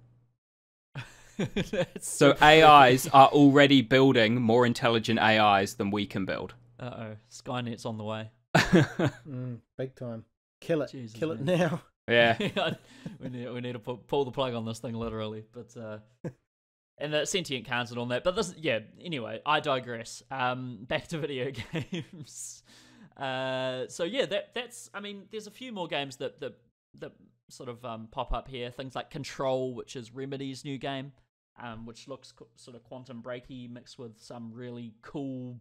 So AIs are already building more intelligent AIs than we can build. Uh-oh, Skynet's on the way. Big time. Kill it. Jesus, Kill it man. now. Yeah. we need to pull the plug on this thing literally, but and the sentient cards and all that. But this, yeah. Anyway, I digress. Back to video games. So yeah, that's. I mean, there's a few more games that sort of pop up here. Things like Control, which is Remedy's new game, which looks sort of quantum breaky mixed with some really cool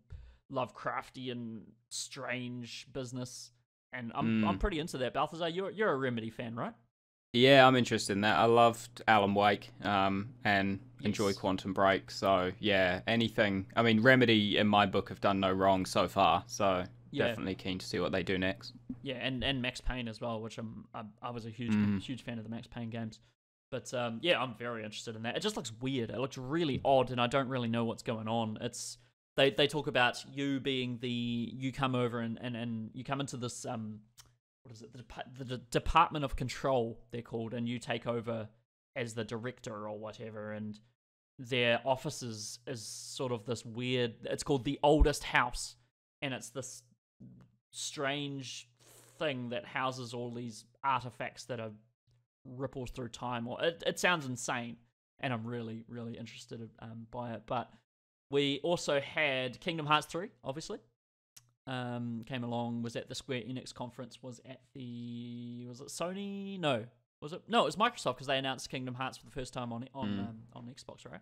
Lovecraftian strange business. And I'm pretty into that. Balthazar, you're a Remedy fan, right? Yeah, I'm interested in that. I loved Alan Wake and enjoy Quantum Break. So, yeah, anything. I mean, Remedy, in my book, have done no wrong so far. So, definitely keen to see what they do next. Yeah, and Max Payne as well, which I was a huge fan of the Max Payne games. But, yeah, I'm very interested in that. It just looks weird. It looks really odd, and I don't really know what's going on. It's... They talk about you being you come over and you come into this what is it, the Department of Control, they're called, and you take over as the director or whatever, and their offices is sort of this weird, it's called the Oldest House, and it's this strange thing that houses all these artifacts that are ripples through time, or it sounds insane, and I'm really interested by it. But we also had Kingdom Hearts 3, obviously. Came along, was at the Square Enix conference, was it Sony? No. Was it? No, it was Microsoft, because they announced Kingdom Hearts for the first time on Xbox, right?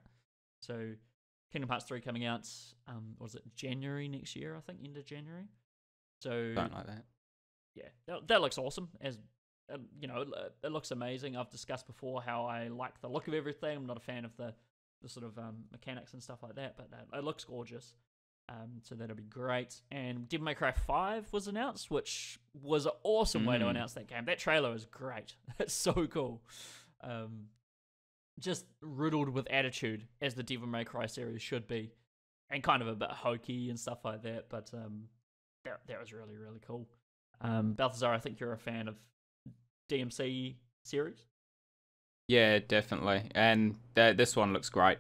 So, Kingdom Hearts 3 coming out, was it January next year, I think, end of January? So, Something like that. Yeah, that looks awesome. As it looks amazing. I've discussed before how I like the look of everything. I'm not a fan of the sort of mechanics and stuff like that, but it looks gorgeous. So that'll be great. And Devil May Cry 5 was announced, which was an awesome way to announce that game. That trailer is great. It's so cool. Just riddled with attitude, as the Devil May Cry series should be, and kind of a bit hokey and stuff like that. But that was really cool. Balthazar, I think you're a fan of DMC series. Yeah, definitely. And this one looks great.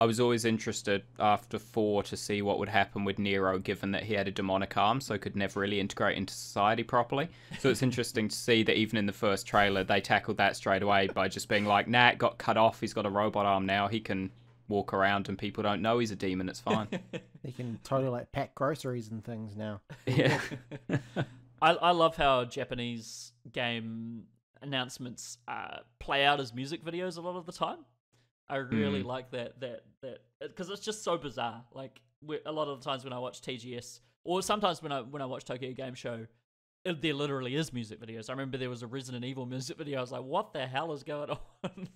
I was always interested after 4 to see what would happen with Nero, given that he had a demonic arm, so could never really integrate into society properly. So it's interesting to see that even in the first trailer, they tackled that straight away by just being like, nah, it got cut off, he's got a robot arm now, he can walk around and people don't know he's a demon, it's fine. He can totally like pack groceries and things now. Yeah. I love how Japanese game announcements play out as music videos a lot of the time. I really like that because it's just so bizarre. Like a lot of the times when I watch TGS, or sometimes when I watch Tokyo Game Show, there literally is music videos. I remember there was a Resident Evil music video. I was like, what the hell is going on?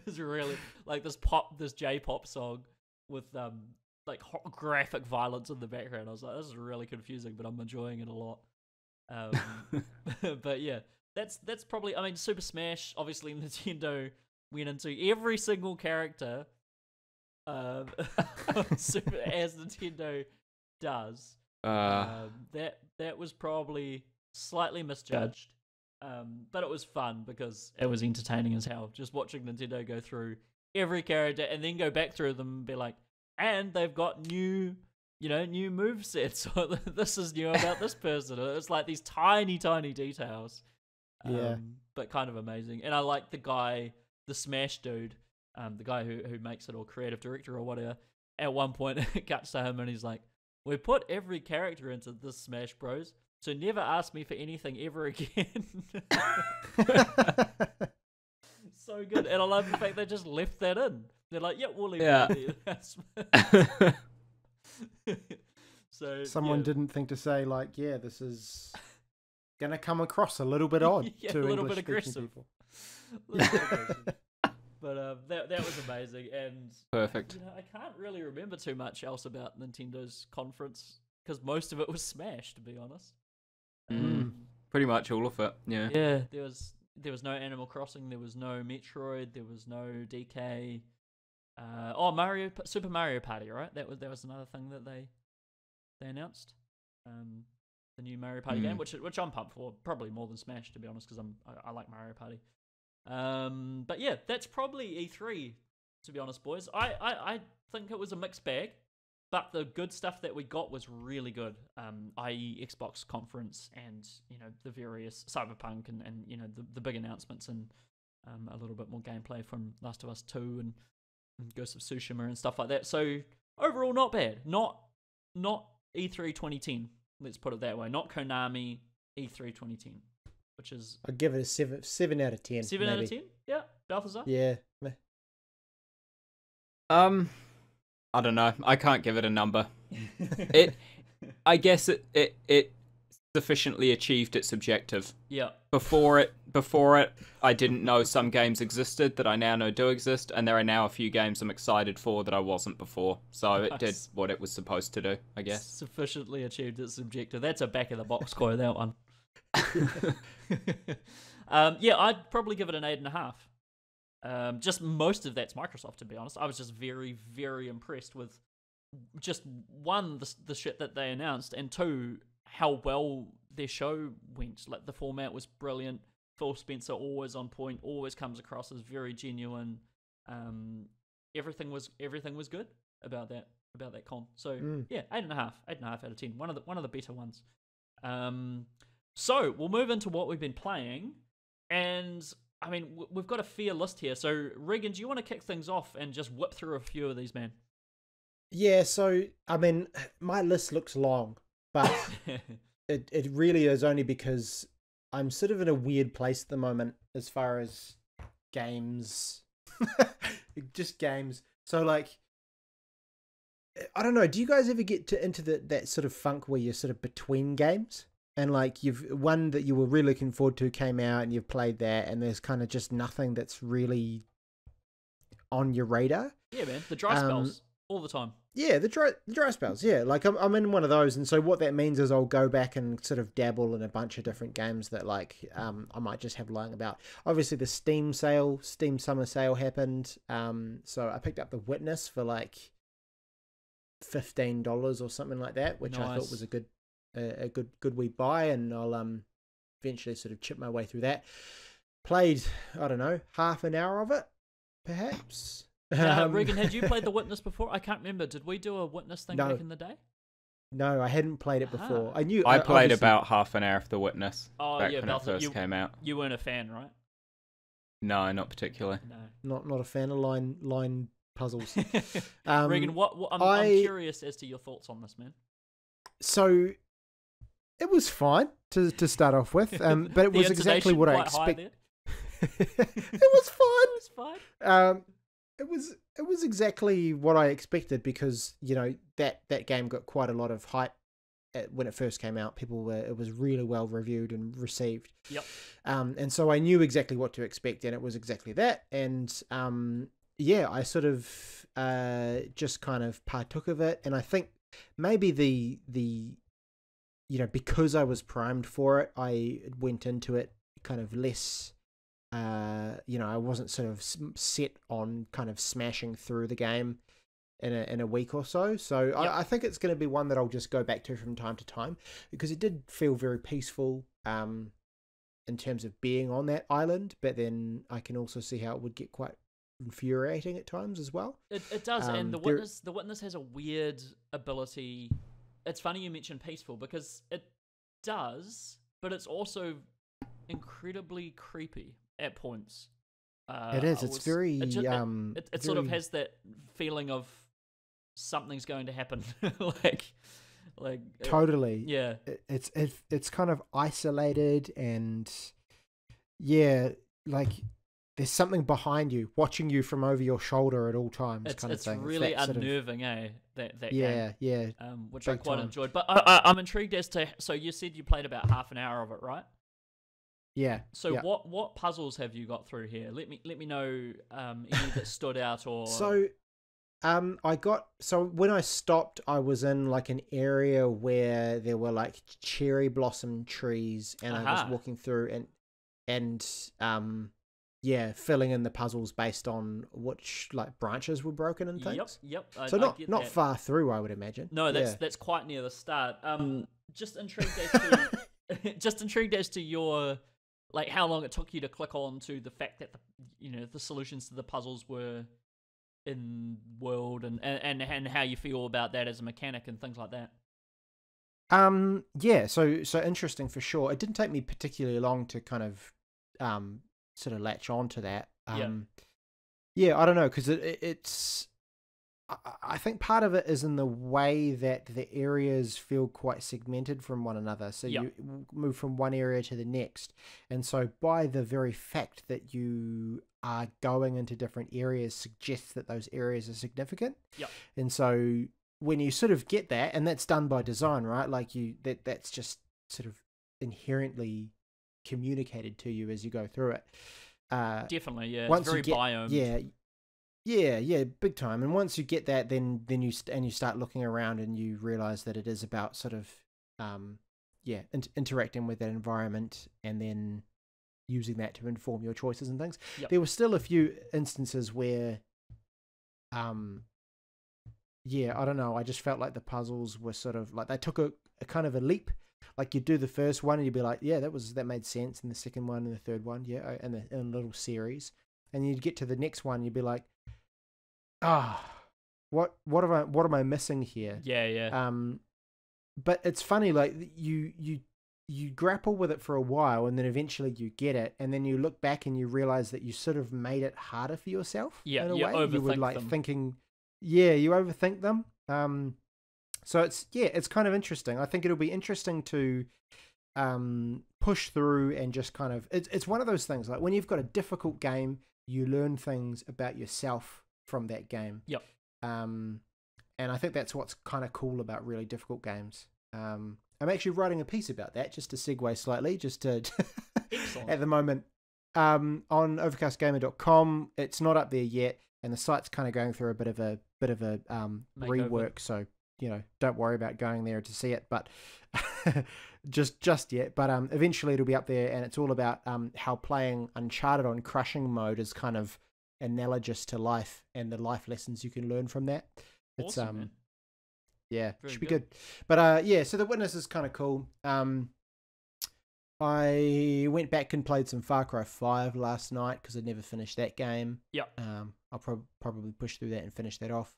It's really like this J-pop song with like graphic violence in the background. I was like, this is really confusing, but I'm enjoying it a lot. But yeah, that's probably. I mean, Super Smash. Obviously, Nintendo went into every single character, as Nintendo does. That was probably slightly misjudged, but it was fun because it was entertaining as hell. Just watching Nintendo go through every character and then go back through them and be like, and they've got new movesets. So this is new about this person. It's like these tiny details, but kind of amazing. And I like the Smash dude, the guy who makes it, or creative director or whatever. At one point, it cuts to him and he's like, "We put every character into this Smash Bros. So never ask me for anything ever again. So good. And I love the fact they just left that in. They're like, yep, we'll leave that in the announcement. So someone didn't think to say like, yeah, this is gonna come across a little bit odd to a little English bit aggressive. people. But that was amazing, and Perfect. I can't really remember too much else about Nintendo's conference because most of it was Smash, to be honest. Pretty much all of it. Yeah. Yeah, there was no Animal Crossing, there was no Metroid, there was no DK. Super Mario Party, right? That was another thing that they announced. The new Mario Party game, which I'm pumped for, probably more than Smash, to be honest, because I like Mario Party. But yeah, that's probably E3, to be honest, boys. I think it was a mixed bag, but the good stuff that we got was really good. I.e. Xbox conference and the various Cyberpunk and the big announcements and a little bit more gameplay from Last of Us 2 and Ghost of Tsushima and stuff like that. So overall, not bad. Not E3 2010. Let's put it that way. Not Konami E3 2010. Which is I'd give it a 7 out of 10. 7 out of 10? Yeah, Balthazar? Yeah. I don't know. I can't give it a number. I guess it sufficiently achieved its objective. Yeah. Before it, I didn't know some games existed that I now know do exist, and there are now a few games I'm excited for that I wasn't before. So it did what it was supposed to do, I guess. Sufficiently achieved its objective. That's a back of the box quote, that one. Yeah, I'd probably give it an 8.5. Just most of that's Microsoft, to be honest. I was just very, very impressed with just one, the shit that they announced, and two, how well their show went. Like, the format was brilliant. Phil Spencer always on point, always comes across as very genuine. Everything was good about that con. So yeah, 8.5 out of 10. One of the better ones. So we'll move into what we've been playing, and I mean we've got a fair list here. So Reagan, do you want to kick things off and just whip through a few of these, man? Yeah. So I mean, my list looks long, but it really is only because I'm sort of in a weird place at the moment as far as games, just games. So like, I don't know. Do you guys ever get into that sort of funk where you're sort of between games? And like you've one that you were really looking forward to came out and you've played that and there's kind of just nothing that's really on your radar. Yeah, man. The dry spells all the time. Yeah, the dry spells. Yeah, like I'm in one of those, and so what that means is I'll go back and sort of dabble in a bunch of different games that like I might just have lying about. Obviously, the Steam summer sale happened. So I picked up The Witness for like $15 or something like that, which I thought was a good wee buy, and I'll eventually sort of chip my way through that. Played, I don't know, half an hour of it, perhaps. Reagan, had you played The Witness before? I can't remember. Did we do a Witness thing back in the day? No, I hadn't played it before. I played about half an hour of The Witness back when it first came out. You weren't a fan, right? No, not particularly. No. Not a fan of line puzzles. Reagan, I'm curious as to your thoughts on this, man. So it was fine to start off with, but it was exactly what I expected. It was fine. It was fine. It was exactly what I expected because that game got quite a lot of hype when it first came out. It was really well reviewed and received. Yep. And so I knew exactly what to expect, and it was exactly that. And yeah, I sort of just kind of partook of it, and I think maybe the because I was primed for it, I went into it kind of less. I wasn't sort of set on kind of smashing through the game in a week or so. So yep. I think it's going to be one that I'll just go back to from time to time because it did feel very peaceful in terms of being on that island. But then I can also see how it would get quite infuriating at times as well. It does, and the witness has a weird ability. It's funny you mentioned peaceful because it does, but it's also incredibly creepy at points. It is. It's very. It sort of has that feeling of something's going to happen, like Like totally. Yeah. It's kind of isolated and yeah, like there's something behind you, watching you from over your shoulder at all times. It's thing. really that unnerving, That yeah, game. yeah. Which I Big quite time. enjoyed. But I'm intrigued as to. So you said you played about half an hour of it, right? Yeah. So yeah. what puzzles have you got through here? Let me know any that stood out or. So, when I stopped, I was in like an area where there were like cherry blossom trees, and I was walking through and filling in the puzzles based on which like branches were broken and things. Yep. So not far through, I would imagine. No, that's quite near the start. Just intrigued as to your like how long it took you to click on to the fact that the solutions to the puzzles were in world and how you feel about that as a mechanic and things like that. So interesting for sure. It didn't take me particularly long to kind of sort of latch on to that. I don't know, because it's I think part of it is in the way that the areas feel quite segmented from one another. So you move from one area to the next. And so by the very fact that you are going into different areas suggests that those areas are significant. And so when you sort of get that, and that's done by design, right? Like that's just sort of inherently communicated to you as you go through it. Definitely, yeah. Once it's very biomed. Yeah, big time. And once you get that, then you start looking around and you realize that it is about sort of interacting with that environment and then using that to inform your choices and things. There were still a few instances where I don't know, I just felt like the puzzles were sort of like they took a kind of a leap. Like you do the first one and you'd be like, yeah, that made sense, and the second one and the third one, in a little series. And you'd get to the next one, you'd be like, what am I missing here? Yeah. But it's funny, like you grapple with it for a while, and then eventually you get it, and then you look back and you realize that you sort of made it harder for yourself. Yeah, in a you way. overthink You were like them. thinking, you overthink them. So it's kind of interesting. I think it'll be interesting to push through and just kind of it's one of those things, like when you've got a difficult game, you learn things about yourself from that game. And I think that's what's kind of cool about really difficult games. I'm actually writing a piece about that, just to segue slightly, just to at the moment on overcastgamer.com. It's not up there yet, and the site's kind of going through a bit of a rework. So don't worry about going there to see it, but just yet. But eventually it'll be up there, and it's all about how playing Uncharted on crushing mode is kind of analogous to life and the life lessons you can learn from that. It's awesome, man. Yeah, Very should be good. good. But so The Witness is kind of cool. I went back and played some Far Cry 5 last night because I'd never finished that game. I'll probably push through that and finish that off.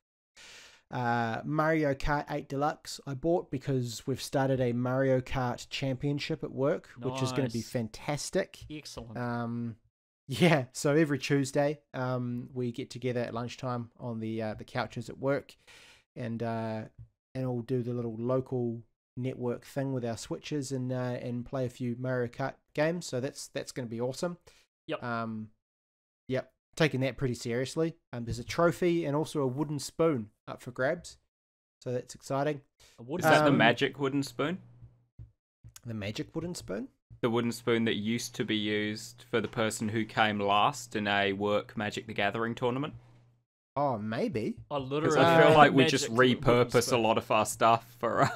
Mario Kart 8 Deluxe I bought because we've started a Mario Kart championship at work, which is going to be fantastic. Excellent. So every Tuesday we get together at lunchtime on the couches at work, and we'll do the little local network thing with our switches and play a few Mario Kart games. So that's going to be awesome. Taking that pretty seriously. There's a trophy and also a wooden spoon up for grabs, so that's exciting. Is that the magic wooden spoon? The magic wooden spoon? The wooden spoon that used to be used for the person who came last in a work Magic the Gathering tournament? Oh, maybe. Because I feel like we just repurpose a lot of our stuff for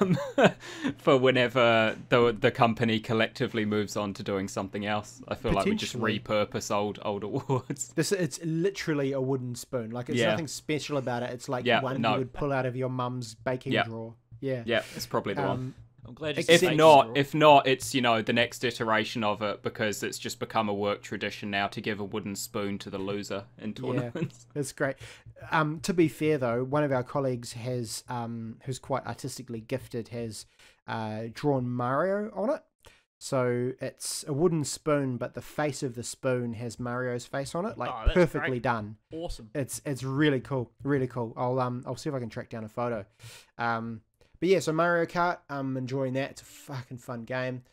for whenever the company collectively moves on to doing something else. I feel like we just repurpose old awards. It's literally a wooden spoon. Like it's nothing special about it. It's like one you would pull out of your mum's baking drawer. Yeah, it's probably the one. I'm glad you If not, it's the next iteration of it, because it's just become a work tradition now to give a wooden spoon to the loser in tournaments. Yeah, it's great. To be fair though, one of our colleagues has, who's quite artistically gifted, has drawn Mario on it. So it's a wooden spoon, but the face of the spoon has Mario's face on it, like perfectly done. Awesome. It's really cool, really cool. I'll see if I can track down a photo. But yeah, so Mario Kart, I'm enjoying that. It's a fucking fun game.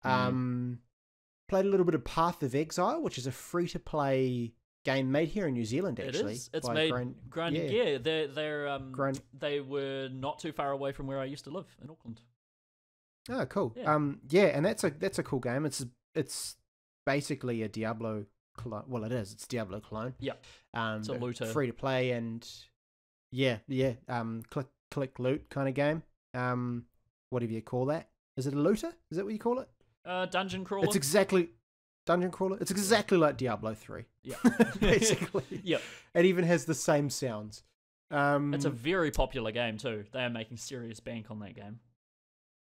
Played a little bit of Path of Exile, which is a free-to-play game made here in New Zealand, actually. It is. It's made Grinding Gear. They were not too far away from where I used to live in Auckland. Oh, cool. Yeah. And that's a cool game. It's basically a Diablo clone. Well, it is. It's Diablo clone. Yeah. It's a looter. Free to play and click loot kind of game. Whatever you call that. Is it a looter? Is that what you call it? Dungeon crawler. It's exactly dungeon crawler. It's exactly like Diablo 3. Yeah. Basically. Yeah. It even has the same sounds. It's a very popular game too. They are making serious bank on that game.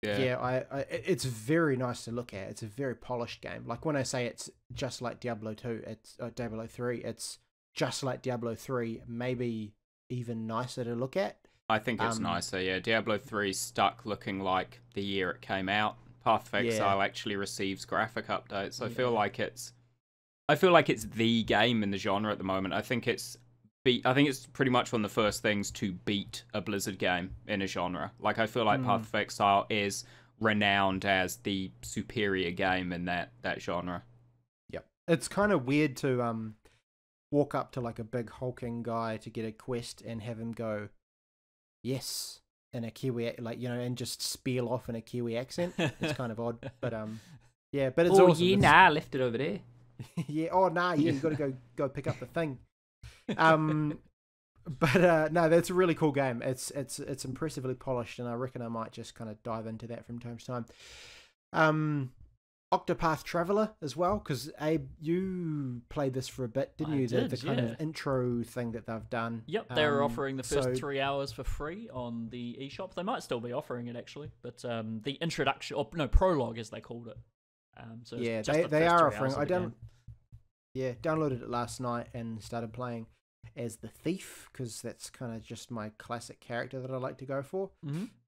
Yeah, it's very nice to look at. It's a very polished game. Like when I say it's just like Diablo 2, it's Diablo 3, it's just like Diablo 3, maybe even nicer to look at. I think it's nicer, yeah. Diablo 3 stuck looking like the year it came out. Path of Exile actually receives graphic updates. I feel like it's the game in the genre at the moment. I think it's pretty much one of the first things to beat a Blizzard game in a genre. Like, I feel like Path of Exile is renowned as the superior game in that genre. Yep. It's kind of weird to walk up to like a big hulking guy to get a quest and have him go, yes, in a Kiwi, like, you know, and just spiel off in a Kiwi accent. It's kind of odd, but yeah, but it's awesome. Yeah, nah, I left it over there. Yeah, you got to go pick up the thing. But no, that's a really cool game. It's impressively polished, and I reckon I might just kind of dive into that from time to time. Octopath Traveller as well, because Abe, you played this for a bit, didn't you? The kind of intro thing that they've done. Yep, they were offering the first 3 hours for free on the eShop. They might still be offering it actually, but the introduction, or no, prologue as they called it. So yeah, they are offering. Downloaded it last night and started playing as the thief, because that's kind of just my classic character that I like to go for.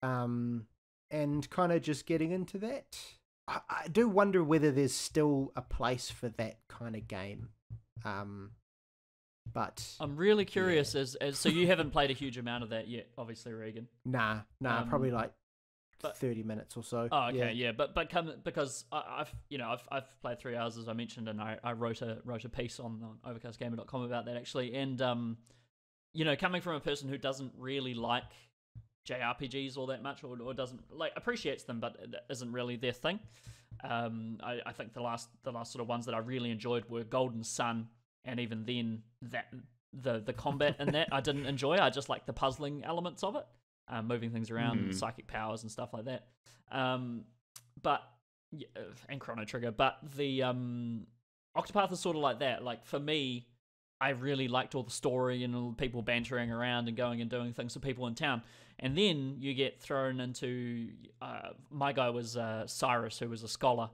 And kind of just getting into that. I do wonder whether there's still a place for that kind of game. But I'm really curious as so you haven't played a huge amount of that yet, obviously, Reagan. Nah, probably like 30 minutes or so. Oh, okay, yeah. But because I've played 3 hours, as I mentioned, and I wrote a piece on overcastgamer.com about that actually, and coming from a person who doesn't really like JRPGs all that much, or doesn't like appreciates them, but it isn't really their thing. I think the last sort of ones that I really enjoyed were Golden Sun, and even then that the combat in that I didn't enjoy. I just liked the puzzling elements of it, moving things around, psychic powers and stuff like that. But and Chrono Trigger, but the Octopath is sort of like that. Like for me, I really liked all the story and all the people bantering around and going and doing things for people in town. And then you get thrown into... my guy was Cyrus, who was a scholar.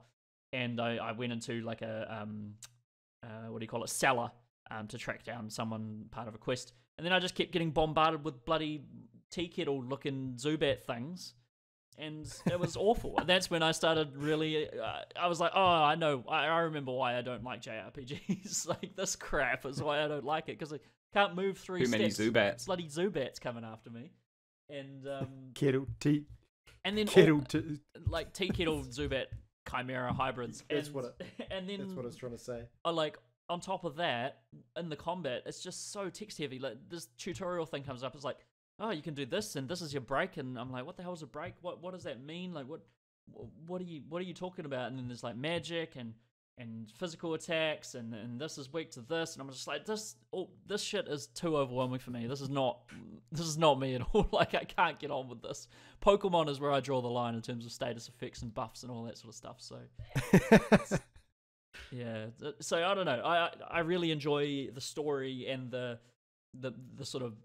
And I went into like a... cellar to track down someone part of a quest. And then I just kept getting bombarded with bloody tea kettle looking Zubat things. And it was awful. And that's when I started really... I was like, oh, I know. I remember why I don't like JRPGs. Like, this crap is why I don't like it. Because I can't move 3 steps. Too many Zubats. Bloody Zubats coming after me. And kettle tea. And then kettle like tea kettle Zubat Chimera hybrids. That's what I was trying to say. Like, on top of that, in the combat, it's just so text heavy. Like, this tutorial thing comes up. It's like, oh, you can do this, and this is your break, and I'm like, what the hell is a break? What does that mean? Like, what are you talking about? And then there's like magic and physical attacks, and this is weak to this, and I'm just like, this shit is too overwhelming for me. This is not me at all. Like, I can't get on with this. Pokemon is where I draw the line in terms of status effects and buffs and all that sort of stuff. So yeah, so I don't know. I really enjoy the story and the sort of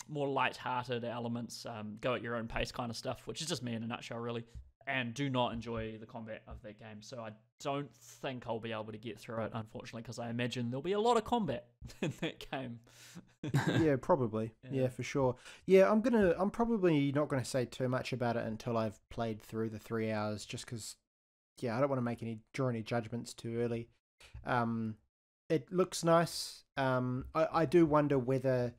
more light-hearted elements, go at your own pace kind of stuff, which is just me in a nutshell, really. And do not enjoy the combat of that game, so I don't think I'll be able to get through it, unfortunately, because I imagine there'll be a lot of combat in that game. Yeah, probably. Yeah, for sure. Yeah, I'm probably not gonna say too much about it until I've played through the 3 hours, just because, I don't want to draw any judgments too early. It looks nice. I do wonder whether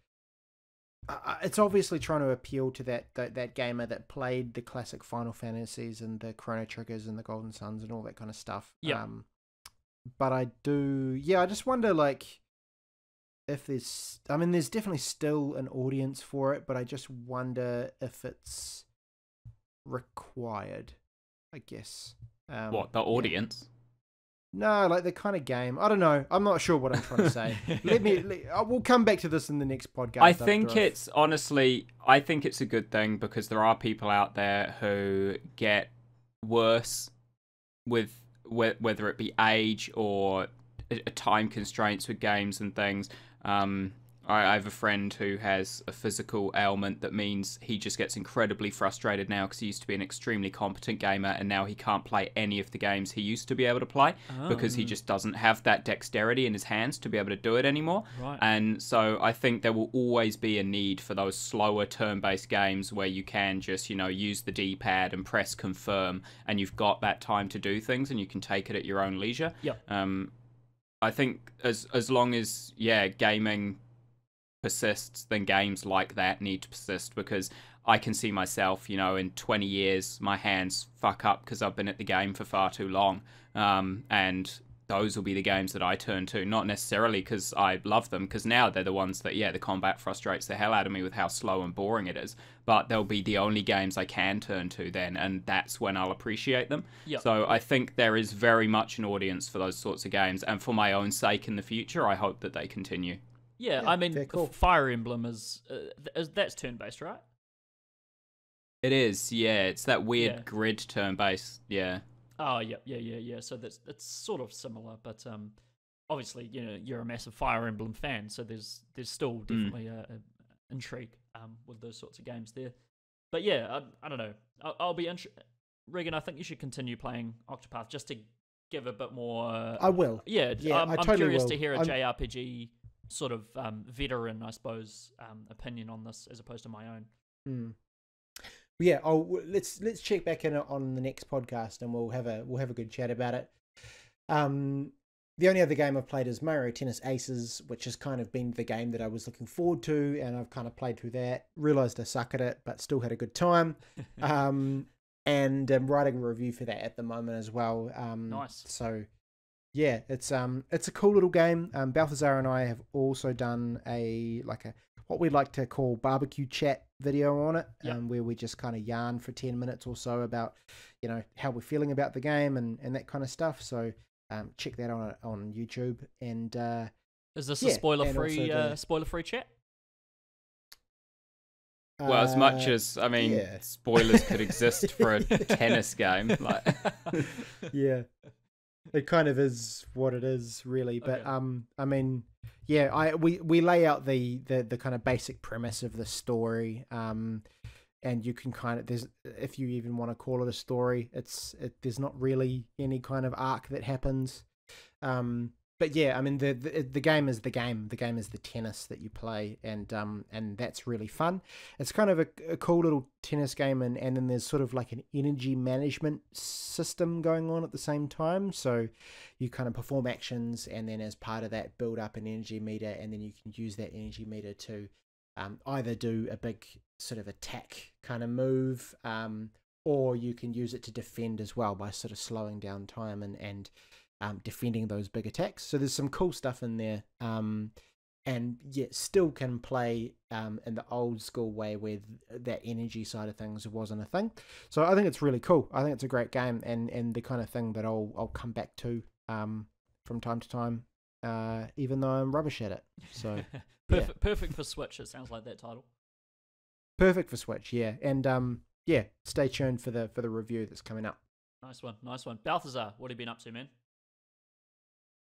it's obviously trying to appeal to that gamer that played the classic Final Fantasies and the Chrono Triggers and the Golden Suns and all that kind of stuff. Yeah. But I just wonder, like, if there's definitely still an audience for it, but I just wonder if it's required, I guess. What, the audience? No, like the kind of game. I don't know. I'm not sure what I'm trying to say. We'll come back to this in the next podcast. I think it's a good thing because there are people out there who get worse with whether it be age or time constraints with games and things. I have a friend who has a physical ailment that means he just gets incredibly frustrated now because he used to be an extremely competent gamer and now he can't play any of the games he used to be able to play because he just doesn't have that dexterity in his hands to be able to do it anymore. Right. And so I think there will always be a need for those slower turn-based games where you can just, use the D-pad and press confirm and you've got that time to do things and you can take it at your own leisure. Yep. I think as long as, gaming persists, then games like that need to persist because I can see myself, in 20 years, my hands fuck up because I've been at the game for far too long. And those will be the games that I turn to, not necessarily because I love them, because now they're the ones that, the combat frustrates the hell out of me with how slow and boring it is. But they'll be the only games I can turn to then, and that's when I'll appreciate them. Yep. So I think there is very much an audience for those sorts of games, and for my own sake in the future, I hope that they continue. Yeah, I mean, cool. Fire Emblem is that's turn-based, right? It is, yeah. It's that weird grid turn-based, yeah. Oh, yeah. So it's sort of similar, but obviously, you're a massive Fire Emblem fan, so there's still definitely a intrigue with those sorts of games there. But yeah, I don't know. I'll be Reagan, I think you should continue playing Octopath just to give a bit more. I will. Yeah, I I'm totally curious will. to hear a JRPG sort of veteran, I suppose, opinion on this as opposed to my own. Yeah, let's check back in on the next podcast and we'll have a good chat about it. The only other game I've played is Mario Tennis Aces, which has kind of been the game that I was looking forward to, and I've kind of played through that. Realized I suck at it, but still had a good time. And I'm writing a review for that at the moment as well. Nice. So yeah, it's a cool little game. Balthazar and I have also done what we'd like to call barbecue chat video on it, where we just kind of yarn for 10 minutes or so about, how we're feeling about the game and that kind of stuff. So check that on YouTube. And is this a spoiler-free chat? Well, as much as, spoilers could exist for a tennis game. Yeah. It kind of is what it is, really. But okay. we lay out the kind of basic premise of the story, and you can kind of if you even want to call it a story, there's not really any kind of arc that happens. But yeah, the game is the game. The game is the tennis that you play, and that's really fun. It's kind of a cool little tennis game, and then there's sort of like an energy management system going on at the same time. So you kind of perform actions, and then as part of that, build up an energy meter, and then you can use that energy meter to either do a big sort of attack kind of move, or you can use it to defend as well by sort of slowing down time and defending those big attacks. So there's some cool stuff in there, and yet still can play in the old school way where that energy side of things wasn't a thing. So I think it's really cool. I think it's a great game, and the kind of thing that I'll come back to from time to time, even though I'm rubbish at it. So perfect for Switch. It sounds like that title. Perfect for Switch, yeah. And stay tuned for the review that's coming up. Nice one. Balthazar, what have you been up to, man?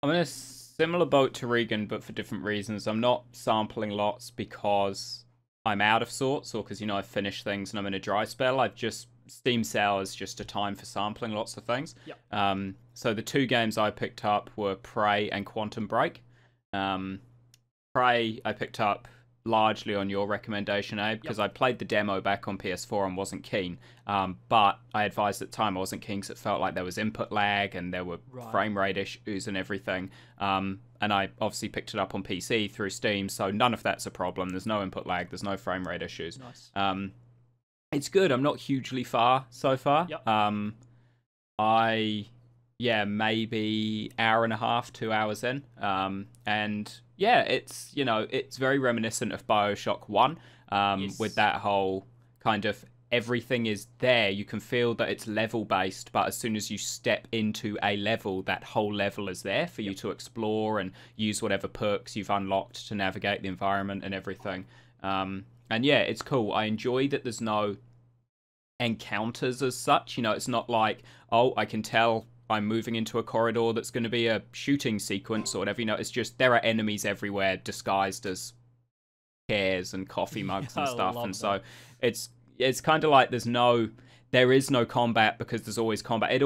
I'm in a similar boat to Reagan, but for different reasons. I'm not sampling lots because I'm out of sorts, or because, I've finished things and I'm in a dry spell. Steam Sale is just a time for sampling lots of things. Yep. So the two games I picked up were Prey and Quantum Break. Prey I picked up largely on your recommendation, Abe, because I played the demo back on PS4 and wasn't keen. But I advised at the time I wasn't keen because it felt like there was input lag and there were frame rate issues and everything. And I obviously picked it up on PC through Steam, so none of that's a problem. There's no input lag, there's no frame rate issues. Nice. It's good. I'm not hugely far so far. Maybe hour and a half, 2 hours in. And yeah, it's, you know, it's very reminiscent of BioShock 1, with that whole kind of everything is there. You can feel that it's level based, but as soon as you step into a level, that whole level is there for you to explore and use whatever perks you've unlocked to navigate the environment and everything. And yeah, it's cool. I enjoy that there's no encounters as such. You know, it's not like, oh, I can tell I'm moving into a corridor that's going to be a shooting sequence or whatever. You know, it's just there are enemies everywhere disguised as chairs and coffee mugs and stuff. And so it's kind of like there is no combat because there's always combat.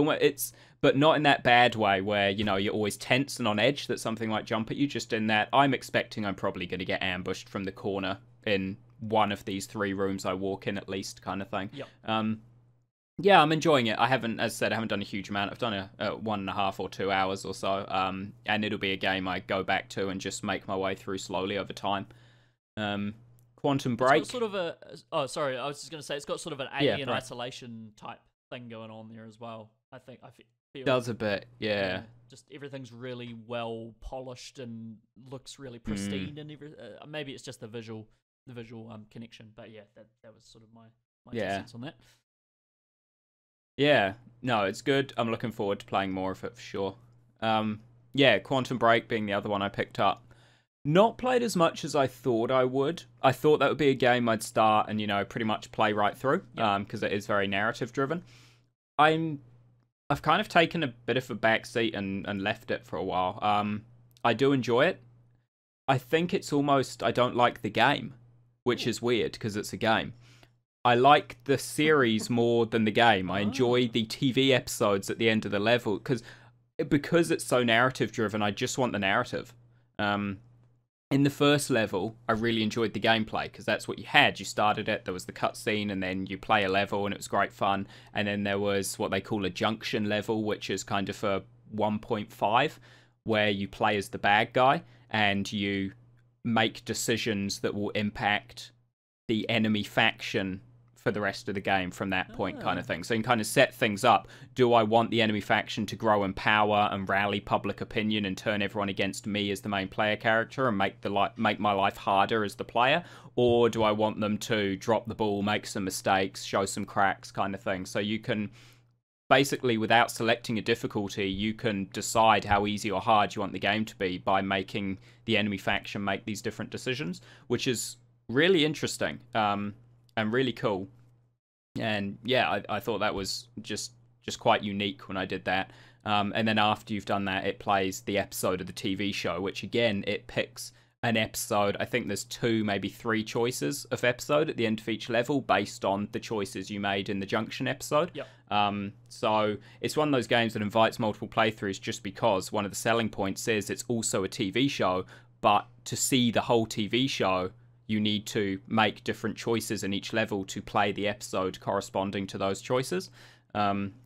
But not in that bad way where, you know, you're always tense and on edge that something might jump at you. Just in that I'm expecting I'm probably going to get ambushed from the corner in one of these 3 rooms I walk in at least, kind of thing. Yeah, I'm enjoying it. I haven't done a huge amount. I've done a 1.5 or 2 hours or so. And it'll be a game I go back to and just make my way through slowly over time. Quantum Break. It's got sort of a... Oh, sorry. I was just going to say, it's got sort of an alien isolation type thing going on there as well. I feel does a bit, yeah. Just everything's really well polished and looks really pristine and maybe it's just the visual connection. But yeah, that was sort of my 2 cents on that. Yeah, no, it's good. I'm looking forward to playing more of it for sure. Quantum Break being the other one I picked up. Not played as much as I thought I would. I thought that would be a game I'd start and, you know, pretty much play right through, because it is very narrative driven. I've kind of taken a bit of a backseat and left it for a while. I do enjoy it. I think it's almost, I don't like the game, which is weird because it's a game. I like the series more than the game. I enjoy the TV episodes at the end of the level because it's so narrative driven. I just want the narrative. In the first level, I really enjoyed the gameplay because that's what you had. You started it, there was the cutscene, and then you play a level, and it was great fun. And then there was what they call a junction level, which is kind of a 1.5, where you play as the bad guy and you make decisions that will impact the enemy faction for the rest of the game from that point, kind of thing. So you can kind of set things up. Do I want the enemy faction to grow in power and rally public opinion and turn everyone against me as the main player character and make my life harder as the player? Or do I want them to drop the ball, make some mistakes, show some cracks, kind of thing? So you can basically, without selecting a difficulty, you can decide how easy or hard you want the game to be by making the enemy faction make these different decisions, which is really interesting. And really cool. And yeah, I thought that was just quite unique when I did that. And then after you've done that, it plays the episode of the TV show, which again, it picks an episode. I think there's 2, maybe 3 choices of episode at the end of each level based on the choices you made in the Junction episode. So it's one of those games that invites multiple playthroughs just because one of the selling points is it's also a TV show, but to see the whole TV show, you need to make different choices in each level to play the episode corresponding to those choices.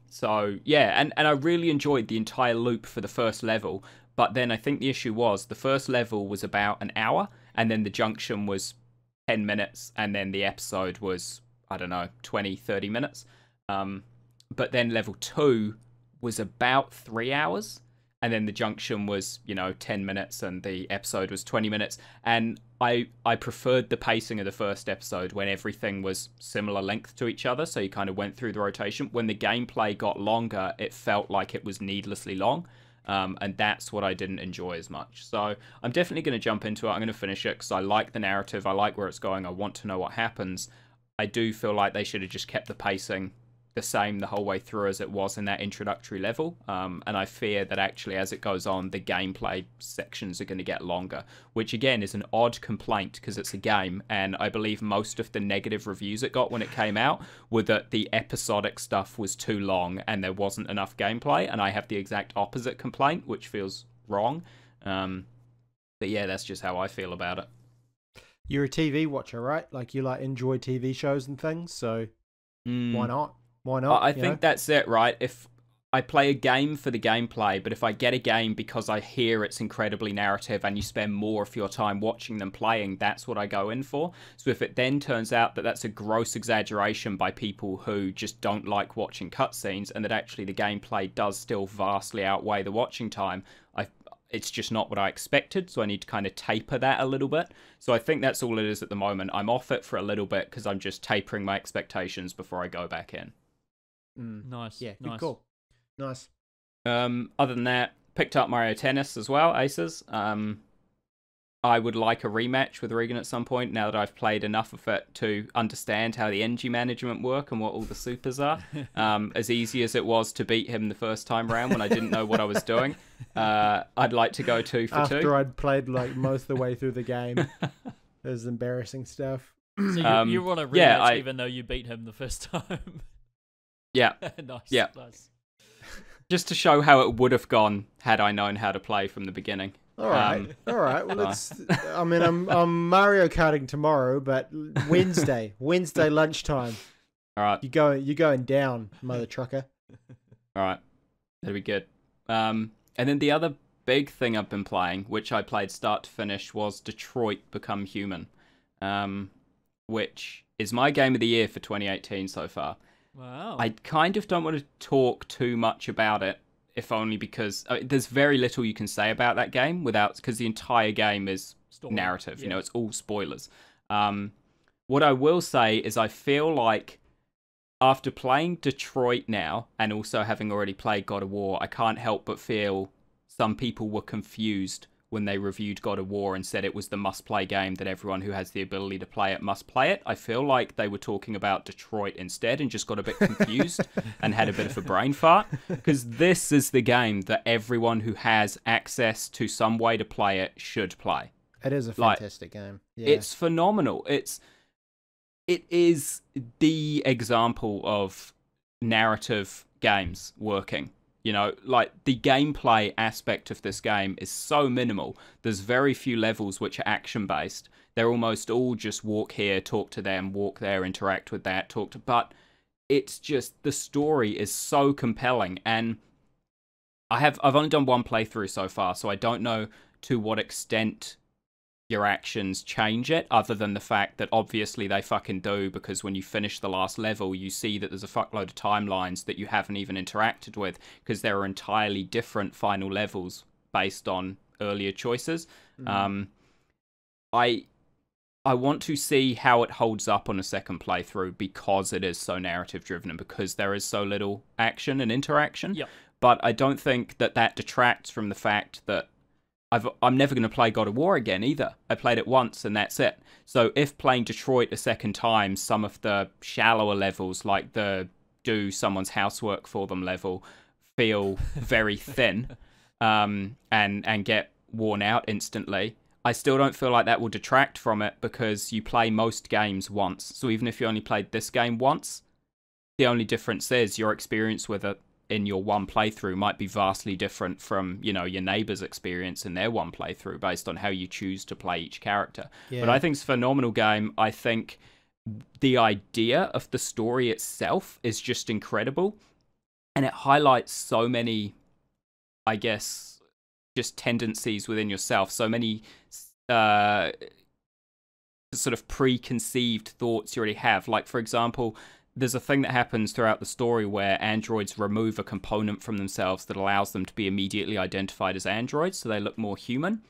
So yeah, and I really enjoyed the entire loop for the first level, but then I think the issue was the first level was about an hour, and then the junction was 10 minutes, and then the episode was, I don't know, 20, 30 minutes. But then level 2 was about 3 hours, and then the junction was, 10 minutes, and the episode was 20 minutes. And I preferred the pacing of the first episode when everything was similar length to each other, so you kind of went through the rotation. When the gameplay got longer, it felt like it was needlessly long, and that's what I didn't enjoy as much. So I'm definitely going to jump into it. I'm going to finish it because I like the narrative, I like where it's going, I want to know what happens. I do feel like they should have just kept the pacing the same the whole way through as it was in that introductory level, and I fear that actually as it goes on, the gameplay sections are going to get longer, which again is an odd complaint because it's a game, and I believe most of the negative reviews it got when it came out were that the episodic stuff was too long and there wasn't enough gameplay, and I have the exact opposite complaint, which feels wrong. But yeah, that's just how I feel about it. You're a TV watcher, right? Like you like enjoy TV shows and things, so why not? Why not? I think that's it, right? If I play a game for the gameplay, but if I get a game because I hear it's incredibly narrative and you spend more of your time watching them playing, that's what I go in for. So if it then turns out that that's a gross exaggeration by people who just don't like watching cutscenes and that actually the gameplay does still vastly outweigh the watching time, it's just not what I expected, so I need to kind of taper that a little bit. So I think that's all it is at the moment. I'm off it for a little bit because I'm just tapering my expectations before I go back in. Nice. Yeah, nice. good call. Nice. Other than that, picked up Mario Tennis as well, Aces. I would like a rematch with Reagan at some point now that I've played enough of it to understand how the energy management work and what all the supers are. As easy as it was to beat him the first time round when I didn't know what I was doing, I'd like to go 2 for 2. After I'd played like most of the way through the game, it was embarrassing stuff. So you want a rematch even though you beat him the first time? Yeah. Nice. Yeah. Nice. Just to show how it would have gone had I known how to play from the beginning. All right. Well, I mean, I'm Mario Karting tomorrow, but Wednesday lunchtime. All right. You're going down, mother trucker. All right. That'll be good. And then the other big thing I've been playing, which I played start to finish, was Detroit Become Human, which is my game of the year for 2018 so far. Wow. I kind of don't want to talk too much about it, if only because there's very little you can say about that game because the entire game is narrative. You know, it's all spoilers. What I will say is I feel like after playing Detroit now and also having already played God of War, I can't help but feel some people were confused when they reviewed God of War and said it was the must-play game that everyone who has the ability to play it must play it. I feel like they were talking about Detroit instead and just got a bit confused and had a bit of a brain fart, because this is the game that everyone who has access to some way to play it should play. It is a fantastic game. Yeah. It's phenomenal. It is the example of narrative games working. You know, like the gameplay aspect of this game is so minimal. There's very few levels which are action-based. They're almost all just walk here, talk to them, walk there, interact with that, but it's just, the story is so compelling. And I've only done one playthrough so far, so I don't know to what extent your actions change it, other than the fact that obviously they fucking do, because when you finish the last level, you see that there's a fuckload of timelines that you haven't even interacted with, because there are entirely different final levels based on earlier choices. I want to see how it holds up on a second playthrough, because it is so narrative driven and because there is so little action and interaction. Yep. But I don't think that detracts from the fact that I'm never going to play God of War again either. I played it once and that's it. So if playing Detroit a second time, some of the shallower levels, like the do someone's housework for them level, feel very thin and get worn out instantly, I still don't feel like that will detract from it, because you play most games once. So even if you only played this game once, the only difference is your experience with it in your one playthrough might be vastly different from, you know, your neighbor's experience in their one playthrough, based on how you choose to play each character. Yeah. But I think it's a phenomenal game. I think the idea of the story itself is just incredible, and it highlights so many, I guess, just tendencies within yourself, so many sort of preconceived thoughts you already have. Like, for example, there's a thing that happens throughout the story where androids remove a component from themselves that allows them to be immediately identified as androids, so they look more human.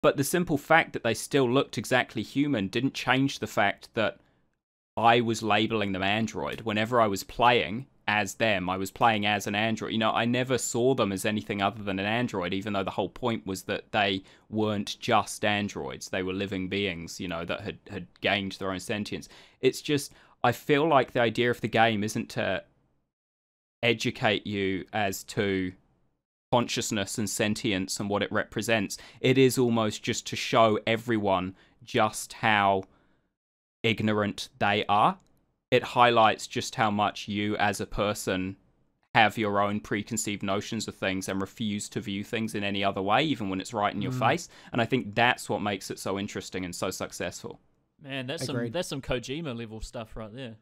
But the simple fact that they still looked exactly human didn't change the fact that I was labeling them android. Whenever I was playing as them, I was playing as an android. You know, I never saw them as anything other than an android, even though the whole point was that they weren't just androids. They were living beings, you know, that had gained their own sentience. It's just, I feel like the idea of the game isn't to educate you as to consciousness and sentience and what it represents. It is almost just to show everyone just how ignorant they are. It highlights just how much you as a person have your own preconceived notions of things and refuse to view things in any other way, even when it's right in your face. And I think that's what makes it so interesting and so successful. Man, that's some Kojima level stuff right there.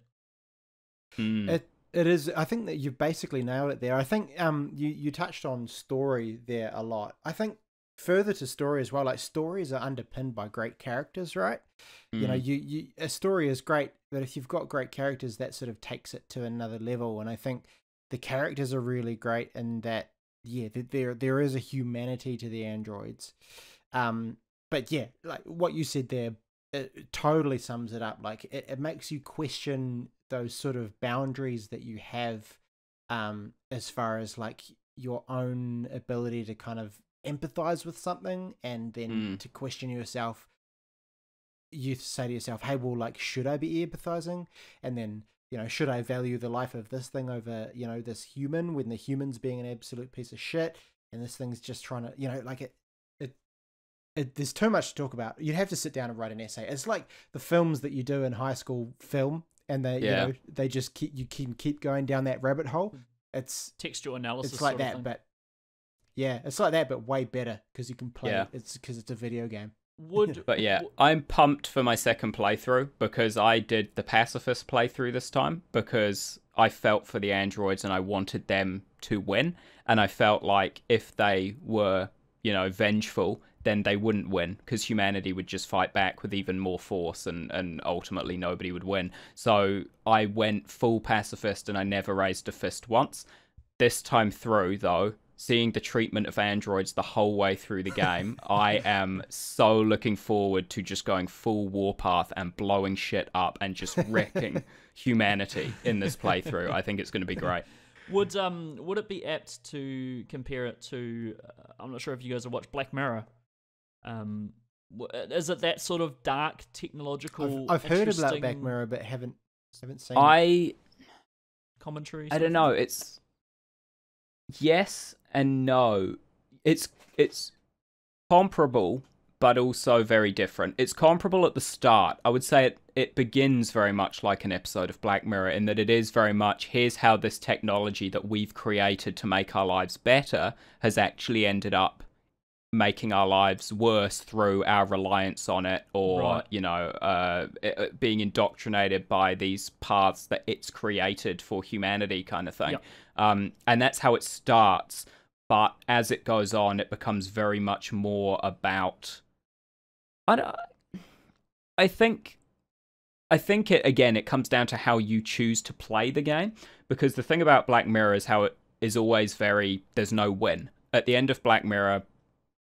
It is. I think that you've basically nailed it there. I think you touched on story there a lot. I think further to story as well, like stories are underpinned by great characters, right? You know, a story is great, but if you've got great characters, that sort of takes it to another level. And I think the characters are really great in that, yeah, there is a humanity to the androids. But yeah, like what you said there, it totally sums it up. Like it makes you question those sort of boundaries that you have, as far as like your own ability to kind of empathize with something, and then to question yourself. You say to yourself, hey, well, like, should I be empathizing? And then, you know, should I value the life of this thing over, you know, this human, when the human's being an absolute piece of shit, and this thing's just trying to, you know, like there's too much to talk about. You'd have to sit down and write an essay. It's like the films that you do in high school film, and they, you know, they just keep going down that rabbit hole. It's textual analysis. It's like that, but yeah, it's like that, but way better because you can play it. It's because it's a video game. But yeah, I'm pumped for my second playthrough because I did the pacifist playthrough this time because I felt for the androids and I wanted them to win, and I felt like if they were, you know, vengeful, then they wouldn't win because humanity would just fight back with even more force, and ultimately nobody would win. So I went full pacifist and I never raised a fist once. This time through, though, seeing the treatment of androids the whole way through the game, I am so looking forward to just going full warpath and blowing shit up and just wrecking humanity in this playthrough. I think it's going to be great. Would it be apt to compare it to? I'm not sure if you guys have watched Black Mirror. Is it that sort of dark technological? I've heard about Black Mirror, but haven't seen commentary. I don't know. It's yes and no. It's comparable, but also very different. It's comparable at the start. I would say it begins very much like an episode of Black Mirror in that it is very much, here's how this technology that we've created to make our lives better has actually ended up making our lives worse through our reliance on it, or you know, being indoctrinated by these paths that it's created for humanity, kind of thing. And that's how it starts. But as it goes on, it becomes very much more about. I think it comes down to how you choose to play the game, because the thing about Black Mirror is how it is always there's no win. At the end of Black Mirror,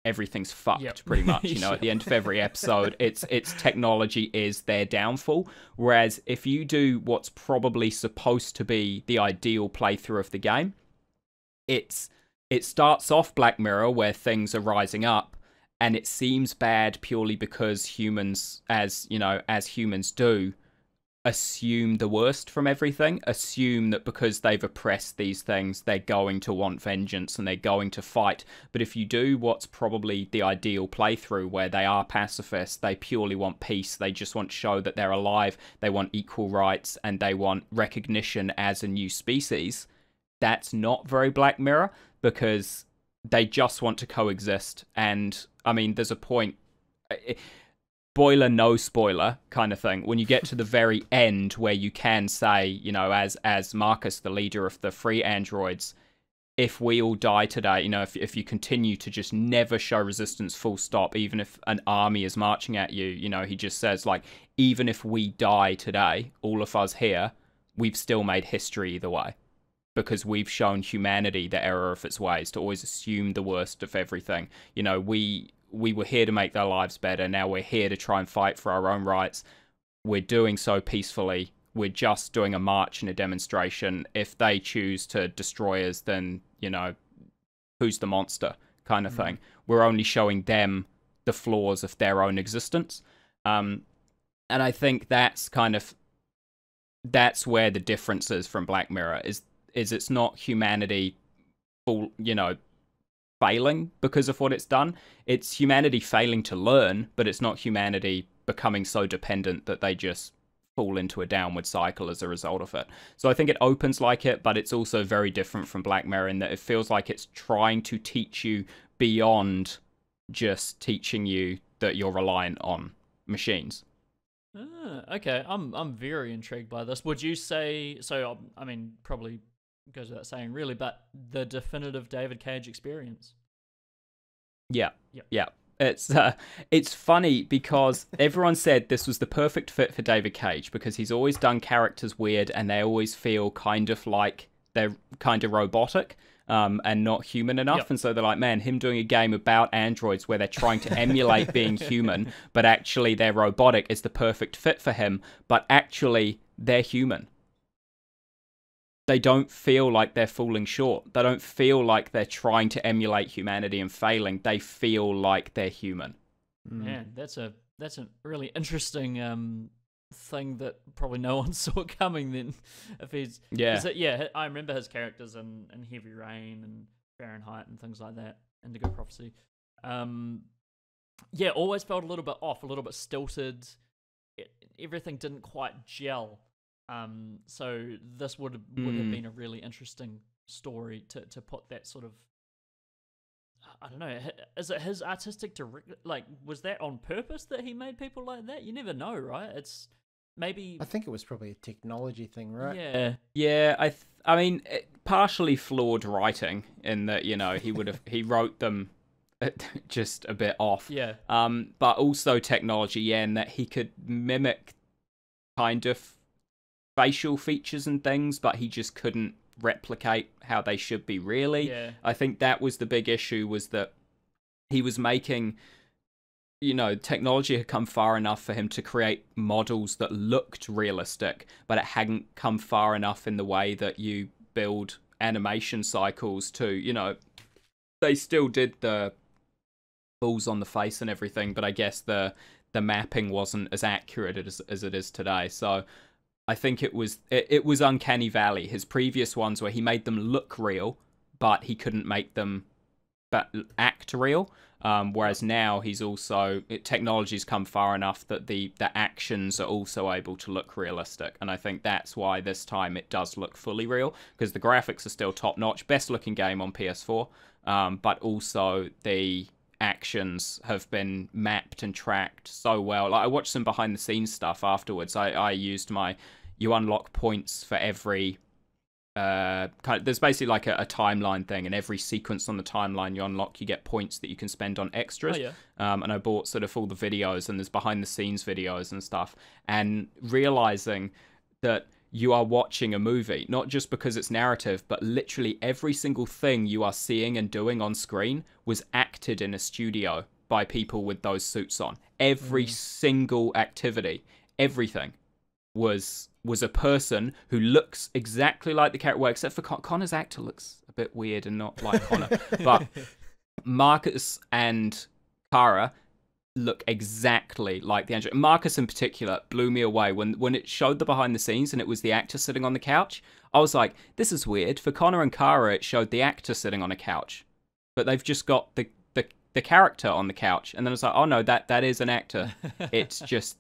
everything's fucked, pretty much. You know, at the end of every episode, its technology is their downfall. Whereas if you do what's probably supposed to be the ideal playthrough of the game, it starts off Black Mirror where things are rising up, and it seems bad purely because humans, as humans do, assume the worst from everything, assume that because they've oppressed these things, they're going to want vengeance and they're going to fight. But if you do what's probably the ideal playthrough, where they are pacifists, they purely want peace, they just want to show that they're alive, they want equal rights, and they want recognition as a new species, that's not very Black Mirror, because they just want to coexist. And I mean, there's a point, spoiler, no spoiler kind of thing, when you get to the very end where you can say, you know, as Marcus, the leader of the free androids, if we all die today, you know, if you continue to just never show resistance full stop, even if an army is marching at you, you know, he just says, like, even if we die today, all of us here, we've still made history either way, because we've shown humanity the error of its ways, to always assume the worst of everything. You know, we were here to make their lives better. Now we're here to try and fight for our own rights. We're doing so peacefully. We're just doing a march and a demonstration. If they choose to destroy us, then, you know, who's the monster kind of thing. We're only showing them the flaws of their own existence. And I think that's where the difference is from Black Mirror, is it's not humanity full, you know, failing because of what it's done. It's humanity failing to learn, but it's not humanity becoming so dependent that they just fall into a downward cycle as a result of it. So I think it opens like it, but it's also very different from Black Mirror in that it feels like it's trying to teach you beyond just teaching you that you're reliant on machines. Okay, I'm very intrigued by this. Would you say so? I mean, probably goes without saying, really, but the definitive David Cage experience. Yeah. It's funny because everyone said this was the perfect fit for David Cage because he's always done characters weird and they always feel kind of like they're kind of robotic and not human enough. Yep. And so they're like, man, him doing a game about androids where they're trying to emulate being human, but actually they're robotic is the perfect fit for him. But actually, they're human. They don't feel like they're falling short. They don't feel like they're trying to emulate humanity and failing. They feel like they're human. Man, that's a really interesting thing that probably no one saw coming. Then, if he's I remember his characters in Heavy Rain and Fahrenheit and things like that, Indigo Prophecy. Always felt a little bit off, a little bit stilted. Everything didn't quite gel. So this would have been a really interesting story to put that sort of, I don't know, is it his artistic was that on purpose that he made people like that? You never know, right? It's maybe, I think it was probably a technology thing, right? Yeah. I mean, partially flawed writing in that, you know, he wrote them just a bit off. Yeah. But also technology, and that he could mimic kind of facial features and things, but he just couldn't replicate how they should be, really. Yeah. I think that was the big issue, was that he was making, you know, technology had come far enough for him to create models that looked realistic, but it hadn't come far enough in the way that you build animation cycles to, you know, they still did the balls on the face and everything, but I guess the mapping wasn't as accurate as it is today. So I think it was Uncanny Valley. His previous ones where he made them look real, but he couldn't make them act real. Whereas now technology's come far enough that the actions are also able to look realistic. And I think that's why this time it does look fully real, because the graphics are still top notch, best looking game on PS4. But also the actions have been mapped and tracked so well. Like, I watched some behind the scenes stuff afterwards. I used you unlock points for every there's basically like a timeline thing, and every sequence on the timeline you unlock, you get points that you can spend on extras. And I bought sort of all the videos, and there's behind the scenes videos and stuff, and realizing that you are watching a movie, not just because it's narrative, but literally every single thing you are seeing and doing on screen was acted in a studio by people with those suits on. Every single activity, everything was a person who looks exactly like the character. Well, except for Connor's actor looks a bit weird and not like Connor. But Marcus and Kara look exactly like the android. Marcus in particular blew me away when it showed the behind the scenes and it was the actor sitting on the couch. I was like, this is weird. For Connor and Kara, it showed the actor sitting on a couch, but they've just got the character on the couch. And then it's like, oh no, that is an actor. It's just,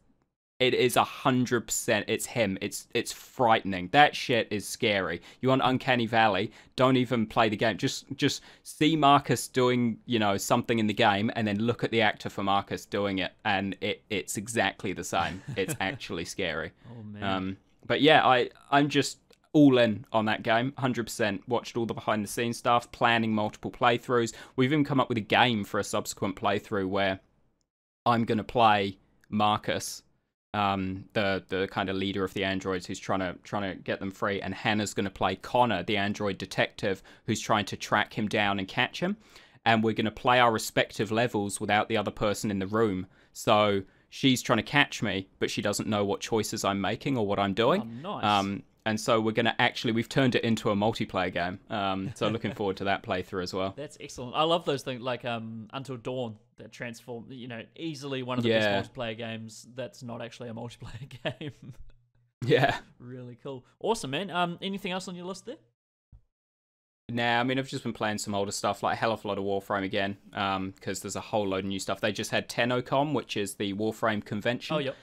it is 100%. It's him. It's frightening. That shit is scary. You want Uncanny Valley? Don't even play the game. Just see Marcus doing, you know, something in the game, and then look at the actor for Marcus doing it, and it's exactly the same. It's actually scary. Oh man. But yeah, I'm just all in on that game. 100%. Watched all the behind the scenes stuff. Planning multiple playthroughs. We've even come up with a game for a subsequent playthrough where I'm gonna play Marcus, the kind of leader of the androids who's trying to get them free, and Hannah's going to play Connor, the android detective who's trying to track him down and catch him, and we're going to play our respective levels without the other person in the room. So she's trying to catch me, but she doesn't know what choices I'm making or what I'm doing. Oh, nice. And so we've turned it into a multiplayer game. So looking forward to that playthrough as well. That's excellent. I love those things like Until Dawn that transform, you know, easily one of the best multiplayer games that's not actually a multiplayer game. Yeah. Really cool. Awesome, man. Anything else on your list there? Nah, I mean, I've just been playing some older stuff, like a hell of a lot of Warframe again, because there's a whole load of new stuff. They just had TennoCon, which is the Warframe convention. Oh, yep.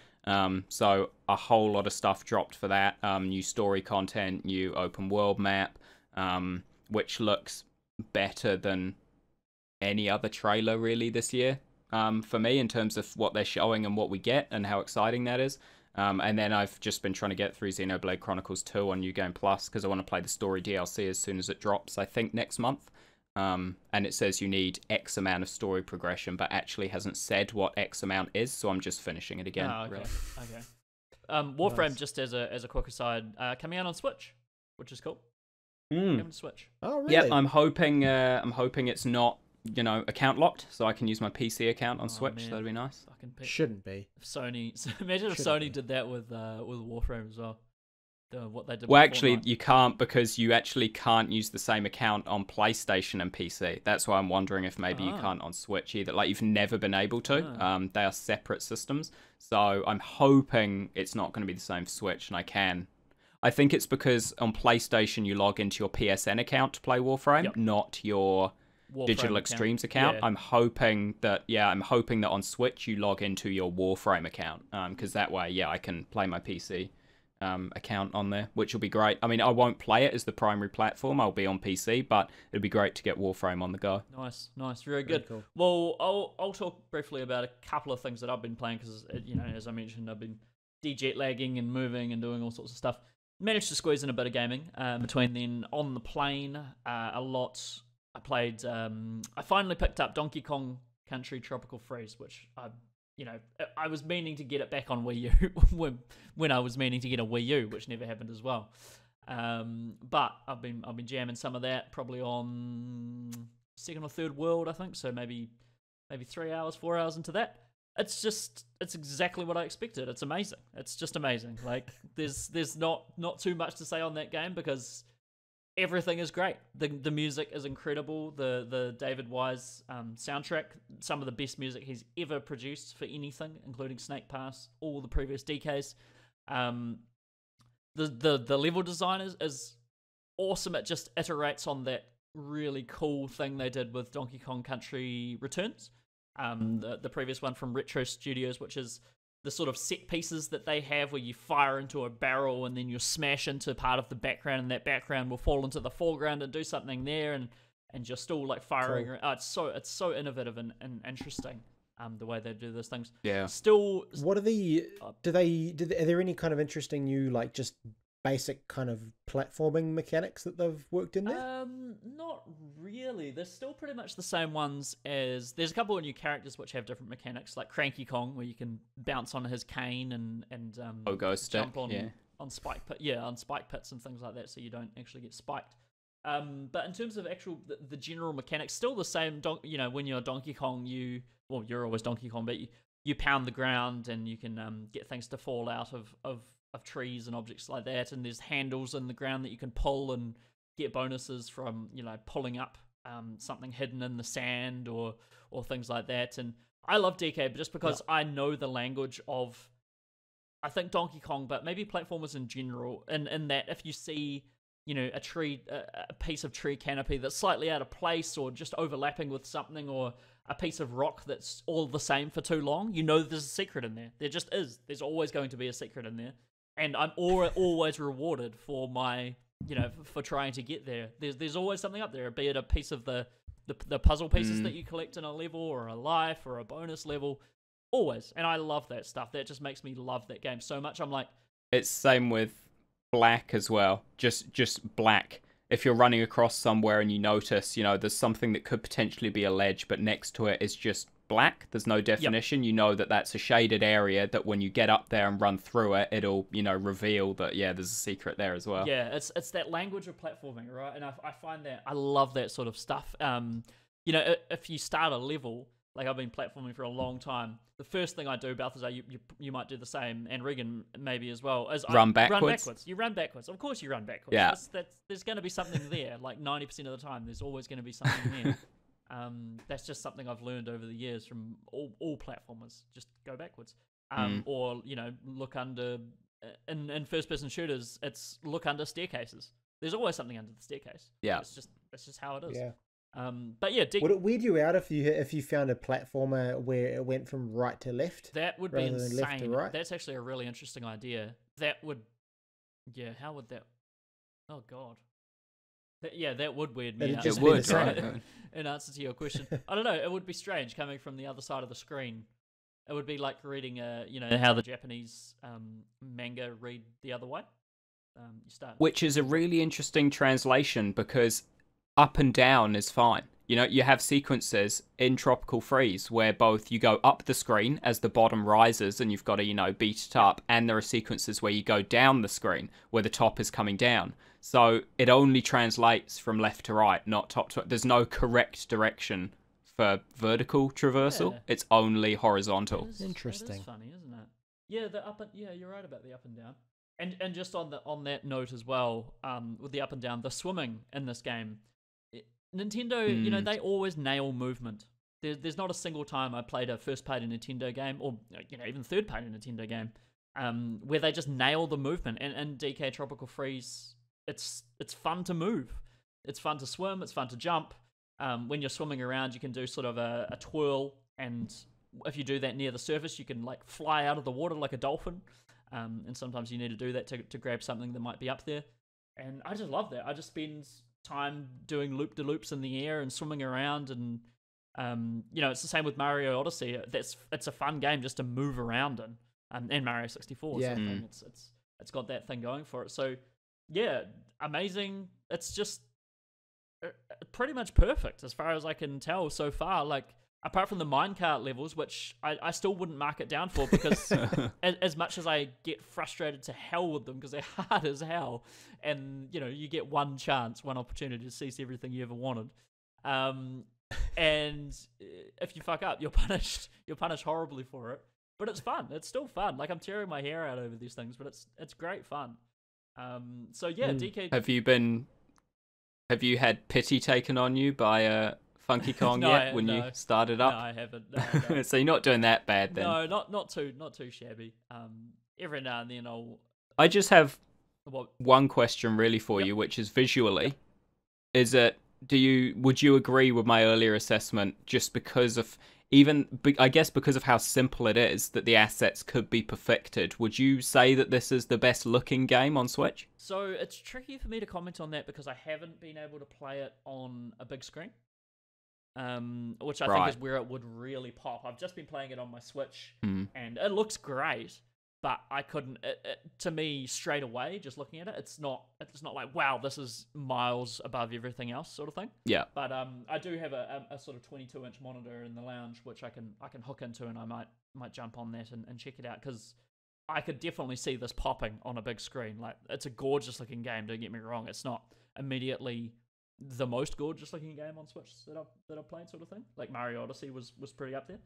So a whole lot of stuff dropped for that. New story content, new open world map, which looks better than any other trailer really this year, for me, in terms of what they're showing and what we get and how exciting that is. And then I've just been trying to get through Xenoblade Chronicles 2 on New Game Plus because I want to play the story DLC as soon as it drops, I think next month. And it says you need X amount of story progression, but actually hasn't said what X amount is, so I'm just finishing it again. Oh, okay. Really. Okay. Warframe, just as a quick aside, coming out on Switch, which is cool. Coming to Switch. Oh, really? Yeah, I'm hoping it's not, account locked, so I can use my PC account on Switch. Man. That'd be nice. Shouldn't be. If Sony, imagine if Sony did that with Warframe as well. What they did. Well, actually, you can't, because you actually can't use the same account on PlayStation and PC. That's why I'm wondering if maybe you can't on Switch either. Like, you've never been able to. They are separate systems. So I'm hoping it's not going to be the same for Switch, and I can. I think it's because on PlayStation you log into your PSN account to play Warframe, not your Digital Extremes account. Yeah. I'm hoping that on Switch you log into your Warframe account, because that way, I can play my PC account on there, which will be great. I mean, I won't play it as the primary platform. I'll be on PC, but it'd be great to get Warframe on the go. Nice, very good. Cool. Well, I'll talk briefly about a couple of things that I've been playing because, as I mentioned, I've been de-jet lagging and moving and doing all sorts of stuff. Managed to squeeze in a bit of gaming between then. On the plane, a lot. I played. I finally picked up Donkey Kong Country Tropical Freeze, which I was meaning to get it back on Wii U when I was meaning to get a Wii U, which never happened as well. But I've been jamming some of that, probably on second or third world, I think. So maybe 4 hours into that. It's exactly what I expected. It's amazing. It's just amazing. Like there's not too much to say on that game because everything is great. The music is incredible. The David Wise soundtrack, some of the best music he's ever produced for anything, including Snake Pass, all the previous DKs. The level design is awesome. It just iterates on that really cool thing they did with Donkey Kong Country Returns. The previous one from Retro Studios, which is the sort of set pieces that they have where you fire into a barrel and then you smash into part of the background and that background will fall into the foreground and do something there and you're still like firing. Cool. It's so innovative and interesting. The way they do those things. Yeah. Still. What are are there any kind of interesting new, like, just basic kind of platforming mechanics that they've worked in there? Not really. They're still pretty much the same ones as. There's a couple of new characters which have different mechanics, like Cranky Kong, where you can bounce on his cane and jump on spike on spike pits and things like that, so you don't actually get spiked. But in terms of actual the general mechanics, still the same. When you're Donkey Kong, you're always Donkey Kong, but you pound the ground and you can get things to fall out of trees and objects like that, and there's handles in the ground that you can pull and get bonuses from pulling up something hidden in the sand or things like that. And I love DK just because I know the language of, I think, Donkey Kong, but maybe platformers in general, in that if you see a tree, a piece of tree canopy that's slightly out of place or just overlapping with something, or a piece of rock that's all the same for too long, there's a secret in there. There just is. There's always going to be a secret in there. And I'm always rewarded for my, for trying to get there. There's always something up there, be it a piece of the puzzle pieces that you collect in a level, or a life, or a bonus level. Always. And I love that stuff. That just makes me love that game so much. I'm like... It's same with Black as well. Just Black. If you're running across somewhere and you notice, there's something that could potentially be a ledge, but next to it is just black, there's no definition. Yep. That's a shaded area that when you get up there and run through it, it'll reveal that there's a secret there as well. Yeah, it's that language of platforming, right? And I find that I love that sort of stuff. If you start a level, like I've been platforming for a long time, the first thing I do, Balthazar, you might do the same, and Reagan maybe as well, is run backwards. You run backwards. Of course you run backwards. Yeah. There's going to be something there. Like 90% of the time, there's always going to be something there. That's just something I've learned over the years from all platformers. Just go backwards. Or look under. In first-person shooters, it's look under staircases. There's always something under the staircase. Yeah, it's just how it is. Yeah. But yeah, would it weird you out if you found a platformer where it went from right to left? That would be insane. Left to right? That's actually a really interesting idea. That would, yeah. How would that? Oh God. That would weird me out. It would, right? In answer to your question, I don't know. It would be strange coming from the other side of the screen. It would be like reading how the Japanese manga read the other way. You start, which is a really interesting translation because up and down is fine. You have sequences in Tropical Freeze where both you go up the screen as the bottom rises and you've got to, beat it up, and there are sequences where you go down the screen where the top is coming down. So it only translates from left to right, not top to... There's no correct direction for vertical traversal. Yeah. It's only horizontal. Interesting. It is funny, isn't it? Yeah, you're right about the up and down. And just on that note as well, with the up and down, the swimming in this game, Nintendo, they always nail movement. There's not a single time I played a first-party Nintendo game, or even third-party Nintendo game, where they just nail the movement. And DK Tropical Freeze, it's fun to move. It's fun to swim. It's fun to jump. When you're swimming around, you can do sort of a twirl, and if you do that near the surface, you can like fly out of the water like a dolphin. And sometimes you need to do that to grab something that might be up there. And I just love that. I just spend time doing loop-de-loops in the air and swimming around, and it's the same with Mario Odyssey. It's a fun game just to move around in, and Mario 64 sort of thing. It's got that thing going for it. So yeah, amazing. It's just pretty much perfect as far as I can tell so far. Like, apart from the minecart levels, which I still wouldn't mark it down for, because as much as I get frustrated to hell with them because they're hard as hell, and you get one opportunity to seize everything you ever wanted, and if you fuck up, you're punished horribly for it. But it's fun. It's still fun. Like, I'm tearing my hair out over these things, but it's great fun. So yeah, DK. Have you had pity taken on you by Funky Kong yet when you started up? No, I haven't. No. So you're not doing that bad then? No, not too shabby. Every now and then I just have one question really for you, which is visually. Is it? Would you agree with my earlier assessment? Just because of because of how simple it is, that the assets could be perfected. Would you say that this is the best looking game on Switch? So it's tricky for me to comment on that because I haven't been able to play it on a big screen. Which I think is where it would really pop. I've just been playing it on my Switch, and it looks great, but I couldn't. To me, straight away, just looking at it, it's not like, wow, this is miles above everything else, sort of thing. Yeah. But I do have a sort of 22-inch monitor in the lounge, which I can hook into, and I might jump on that and check it out, because I could definitely see this popping on a big screen. Like, it's a gorgeous looking game. Don't get me wrong. It's not immediately the most gorgeous looking game on Switch that I've played, sort of thing. Like, Mario Odyssey was pretty up there.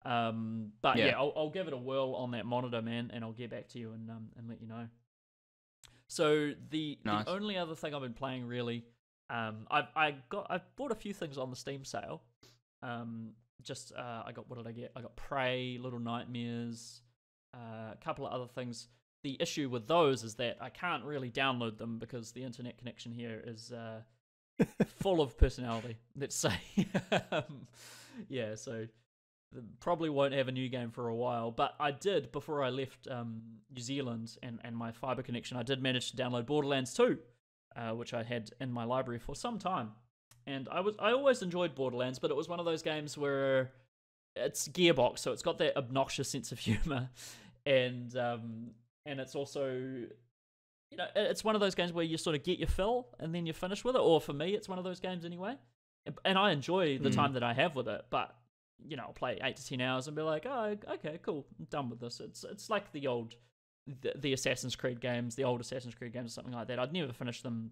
But yeah, I'll give it a whirl on that monitor, man, and I'll get back to you and let you know. So the only other thing I've been playing really, I bought a few things on the Steam sale. I got, what did I get? I got Prey, Little Nightmares, a couple of other things. The issue with those is that I can't really download them because the internet connection here is full of personality, let's say. So probably won't have a new game for a while, but I did, before I left New Zealand and my fiber connection, I did manage to download Borderlands 2, which I had in my library for some time. And I always enjoyed Borderlands, but it was one of those games where it's Gearbox, so it's got that obnoxious sense of humor, and it's also, it's one of those games where you sort of get your fill and then you finish with it, or for me, it's one of those games anyway. And I enjoy the time that I have with it, but I'll play 8 to 10 hours and be like, oh, okay, cool, I'm done with this. It's like the old, the Assassin's Creed games, the old Assassin's Creed games, or something like that. I'd never finish them,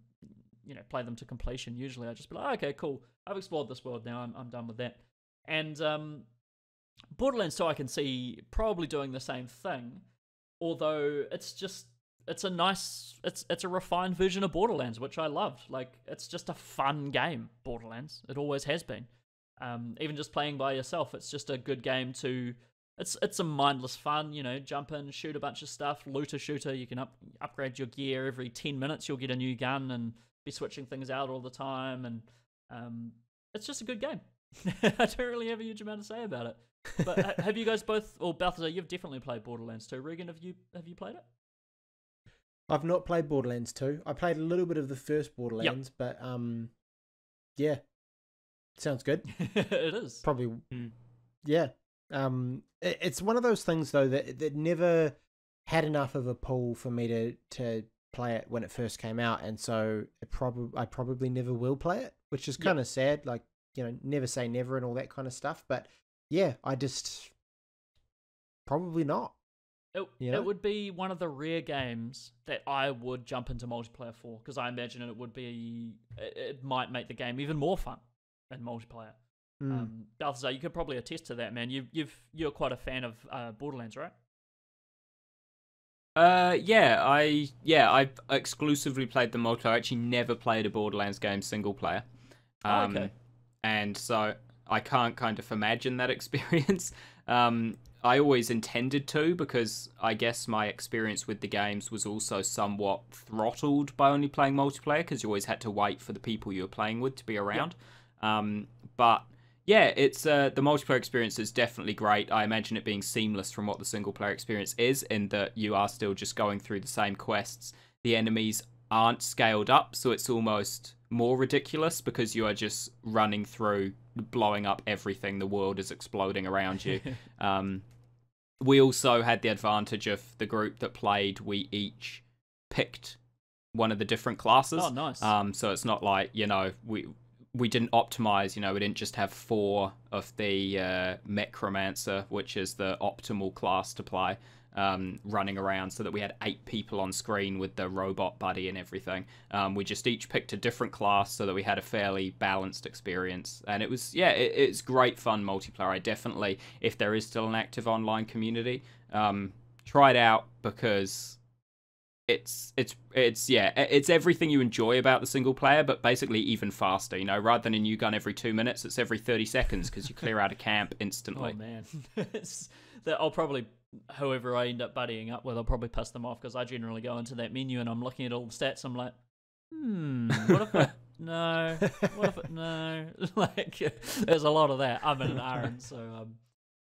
play them to completion. Usually, I'd just be like, okay, cool, I've explored this world now. I'm done with that. And Borderlands 2, I can see probably doing the same thing, although it's a refined version of Borderlands, which I loved. Like, it's just a fun game, Borderlands. It always has been. Even just playing by yourself, it's just a good game to... It's a mindless fun, jump in, shoot a bunch of stuff, loot a shooter. You can upgrade your gear every 10 minutes. You'll get a new gun and be switching things out all the time. And it's just a good game. I don't really have a huge amount to say about it. But have you guys both, or Balthazar, you've definitely played Borderlands 2. Reagan, have you played it? I've not played Borderlands 2. I played a little bit of the first Borderlands, but yeah, sounds good. It is. Probably, yeah. It's one of those things though that never had enough of a pull for me to play it when it first came out, and so I probably never will play it, which is kind of sad. Like, never say never and all that kind of stuff. But yeah, I just probably not. It would be one of the rare games that I would jump into multiplayer for, because I imagine it might make the game even more fun in multiplayer. Balthazar, you could probably attest to that, man. You're quite a fan of Borderlands, right? I've exclusively played the multiplayer. I actually never played a Borderlands game single player. Okay. And so I can't kind of imagine that experience. I always intended to, because I guess my experience with the games was also somewhat throttled by only playing multiplayer, because you always had to wait for the people you were playing with to be around. But yeah, it's the multiplayer experience is definitely great. I imagine it being seamless from what the single player experience is, in that you are still just going through the same quests. The enemies aren't scaled up, so it's almost more ridiculous because you are just running through, blowing up everything. The world is exploding around you. We also had the advantage of the group that played. We each picked one of the different classes. Oh, nice. So it's not like, we didn't optimize, we didn't just have 4 of the Necromancer, which is the optimal class to play, running around, so that we had 8 people on screen with the robot buddy and everything. We just each picked a different class so that we had a fairly balanced experience. And it was, it's great fun multiplayer. I definitely, if there is still an active online community, try it out, because it's everything you enjoy about the single player, but basically even faster. Rather than a new gun every 2 minutes, it's every 30 seconds, because you clear out a camp instantly. Oh man, I'll probably, whoever I end up buddying up with, I'll probably piss them off, because I generally go into that menu and I'm looking at all the stats. I'm like, what if I no? What if it no? Like, there's a lot of that. I'm in an iron, so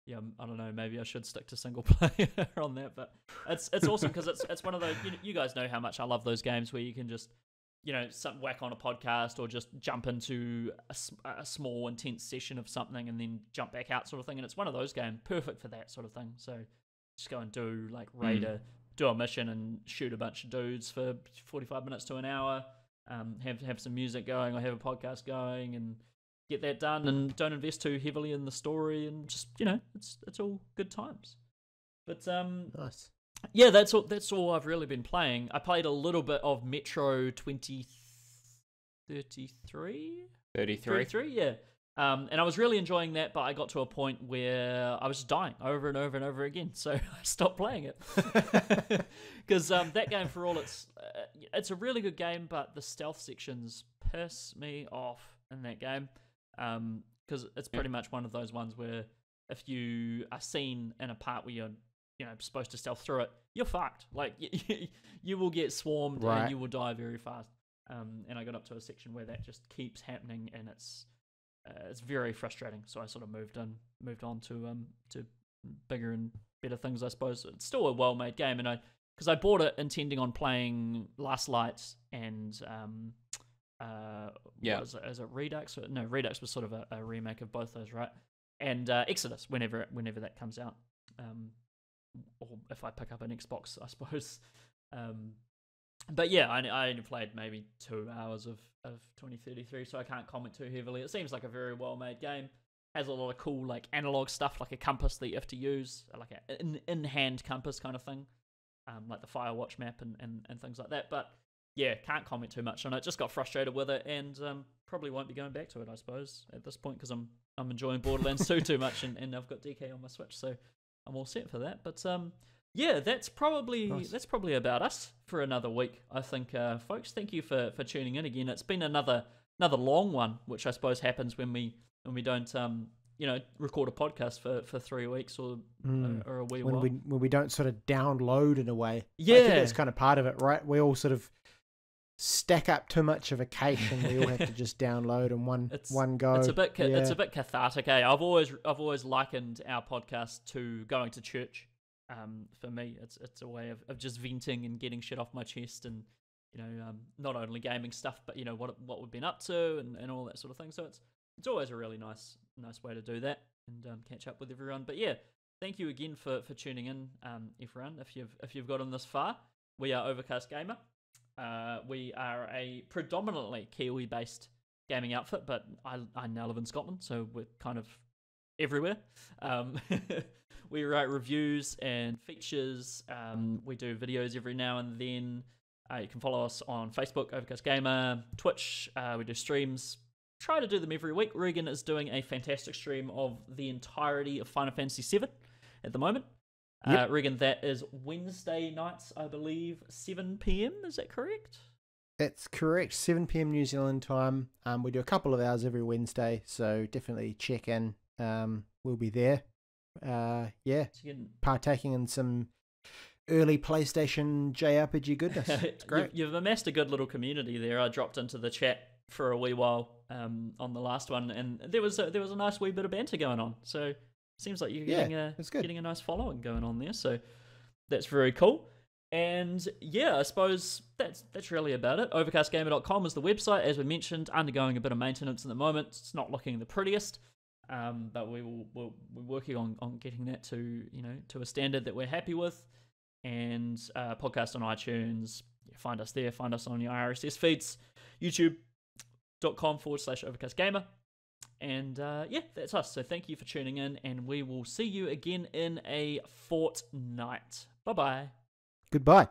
yeah, I don't know. Maybe I should stick to single player on that, but it's awesome, because it's one of those. You guys know how much I love those games where you can just whack on a podcast, or just jump into a small intense session of something and then jump back out, sort of thing. And it's one of those games perfect for that sort of thing. So just go and do like do a mission and shoot a bunch of dudes for 45 minutes to an hour. Have some music going, or have a podcast going, and get that done, and don't invest too heavily in the story, and just it's all good times. But nice. Yeah, that's all I've really been playing. I played a little bit of Metro 2033. 33, yeah. And I was really enjoying that, but I got to a point where I was just dying over and over and over again, so I stopped playing it. Because that game, for all it's a really good game, but the stealth sections piss me off in that game. Because it's pretty much one of those ones where if you are seen in a part where you're supposed to stealth through it, you're fucked. Like you will get swarmed, and you will die very fast. And I got up to a section where that just keeps happening, and it's very frustrating. So I sort of moved on to bigger and better things, I suppose. It's still a well-made game, and because I bought it intending on playing Last Light and is it Redux? No, Redux was sort of a remake of both those, right? And Exodus, whenever that comes out, or if I pick up an Xbox, I suppose. But yeah, I only played maybe 2 hours of 2033, so I can't comment too heavily. It seems like a very well-made game. Has a lot of cool like analog stuff, like a compass that you have to use, like an in-hand compass kind of thing, like the Firewatch map and things like that. But yeah, can't comment too much on it. Just got frustrated with it, and probably won't be going back to it, I suppose, at this point, because I'm enjoying Borderlands 2 too much, and I've got DK on my Switch, so I'm all set for that. But yeah, that's probably about us for another week, I think, folks. Thank you for tuning in again. It's been another long one, which I suppose happens when we don't record a podcast for 3 weeks or a wee while. When we don't sort of download in a way. Yeah, I think that's kind of part of it, right? We all sort of stack up too much of a cache and we all have to just download in one go. It's a bit cathartic, eh? I've always likened our podcast to going to church. For me, it's a way of just venting and getting shit off my chest, and not only gaming stuff, but what we've been up to and all that sort of thing. So it's always a really nice way to do that and catch up with everyone. But yeah, thank you again for tuning in, everyone. If you've gotten this far, we are Overcast Gamer. We are a predominantly Kiwi-based gaming outfit, but I now live in Scotland, so we're kind of everywhere. We write reviews and features. We do videos every now and then. You can follow us on Facebook, Overcast Gamer, Twitch. We do streams. Try to do them every week. Reagan is doing a fantastic stream of the entirety of Final Fantasy VII at the moment. Yep. Reagan, that is Wednesday nights, I believe, 7 p.m. Is that correct? That's correct. 7 p.m. New Zealand time. We do a couple of hours every Wednesday, so definitely check in. We'll be there. Partaking in some early PlayStation JRPG goodness. It's great. You've amassed a good little community there. I dropped into the chat for a wee while on the last one, and there was a nice wee bit of banter going on. So seems like you're getting a nice following going on there. So that's very cool. And yeah, I suppose that's really about it. Overcastgamer.com is the website, as we mentioned, undergoing a bit of maintenance at the moment. It's not looking the prettiest. But we're working on getting that to a standard that we're happy with. And podcast on iTunes, find us there, find us on your RSS feeds, youtube.com/overcastgamer. And that's us. So thank you for tuning in, and we will see you again in a fortnight. Bye-bye. Goodbye.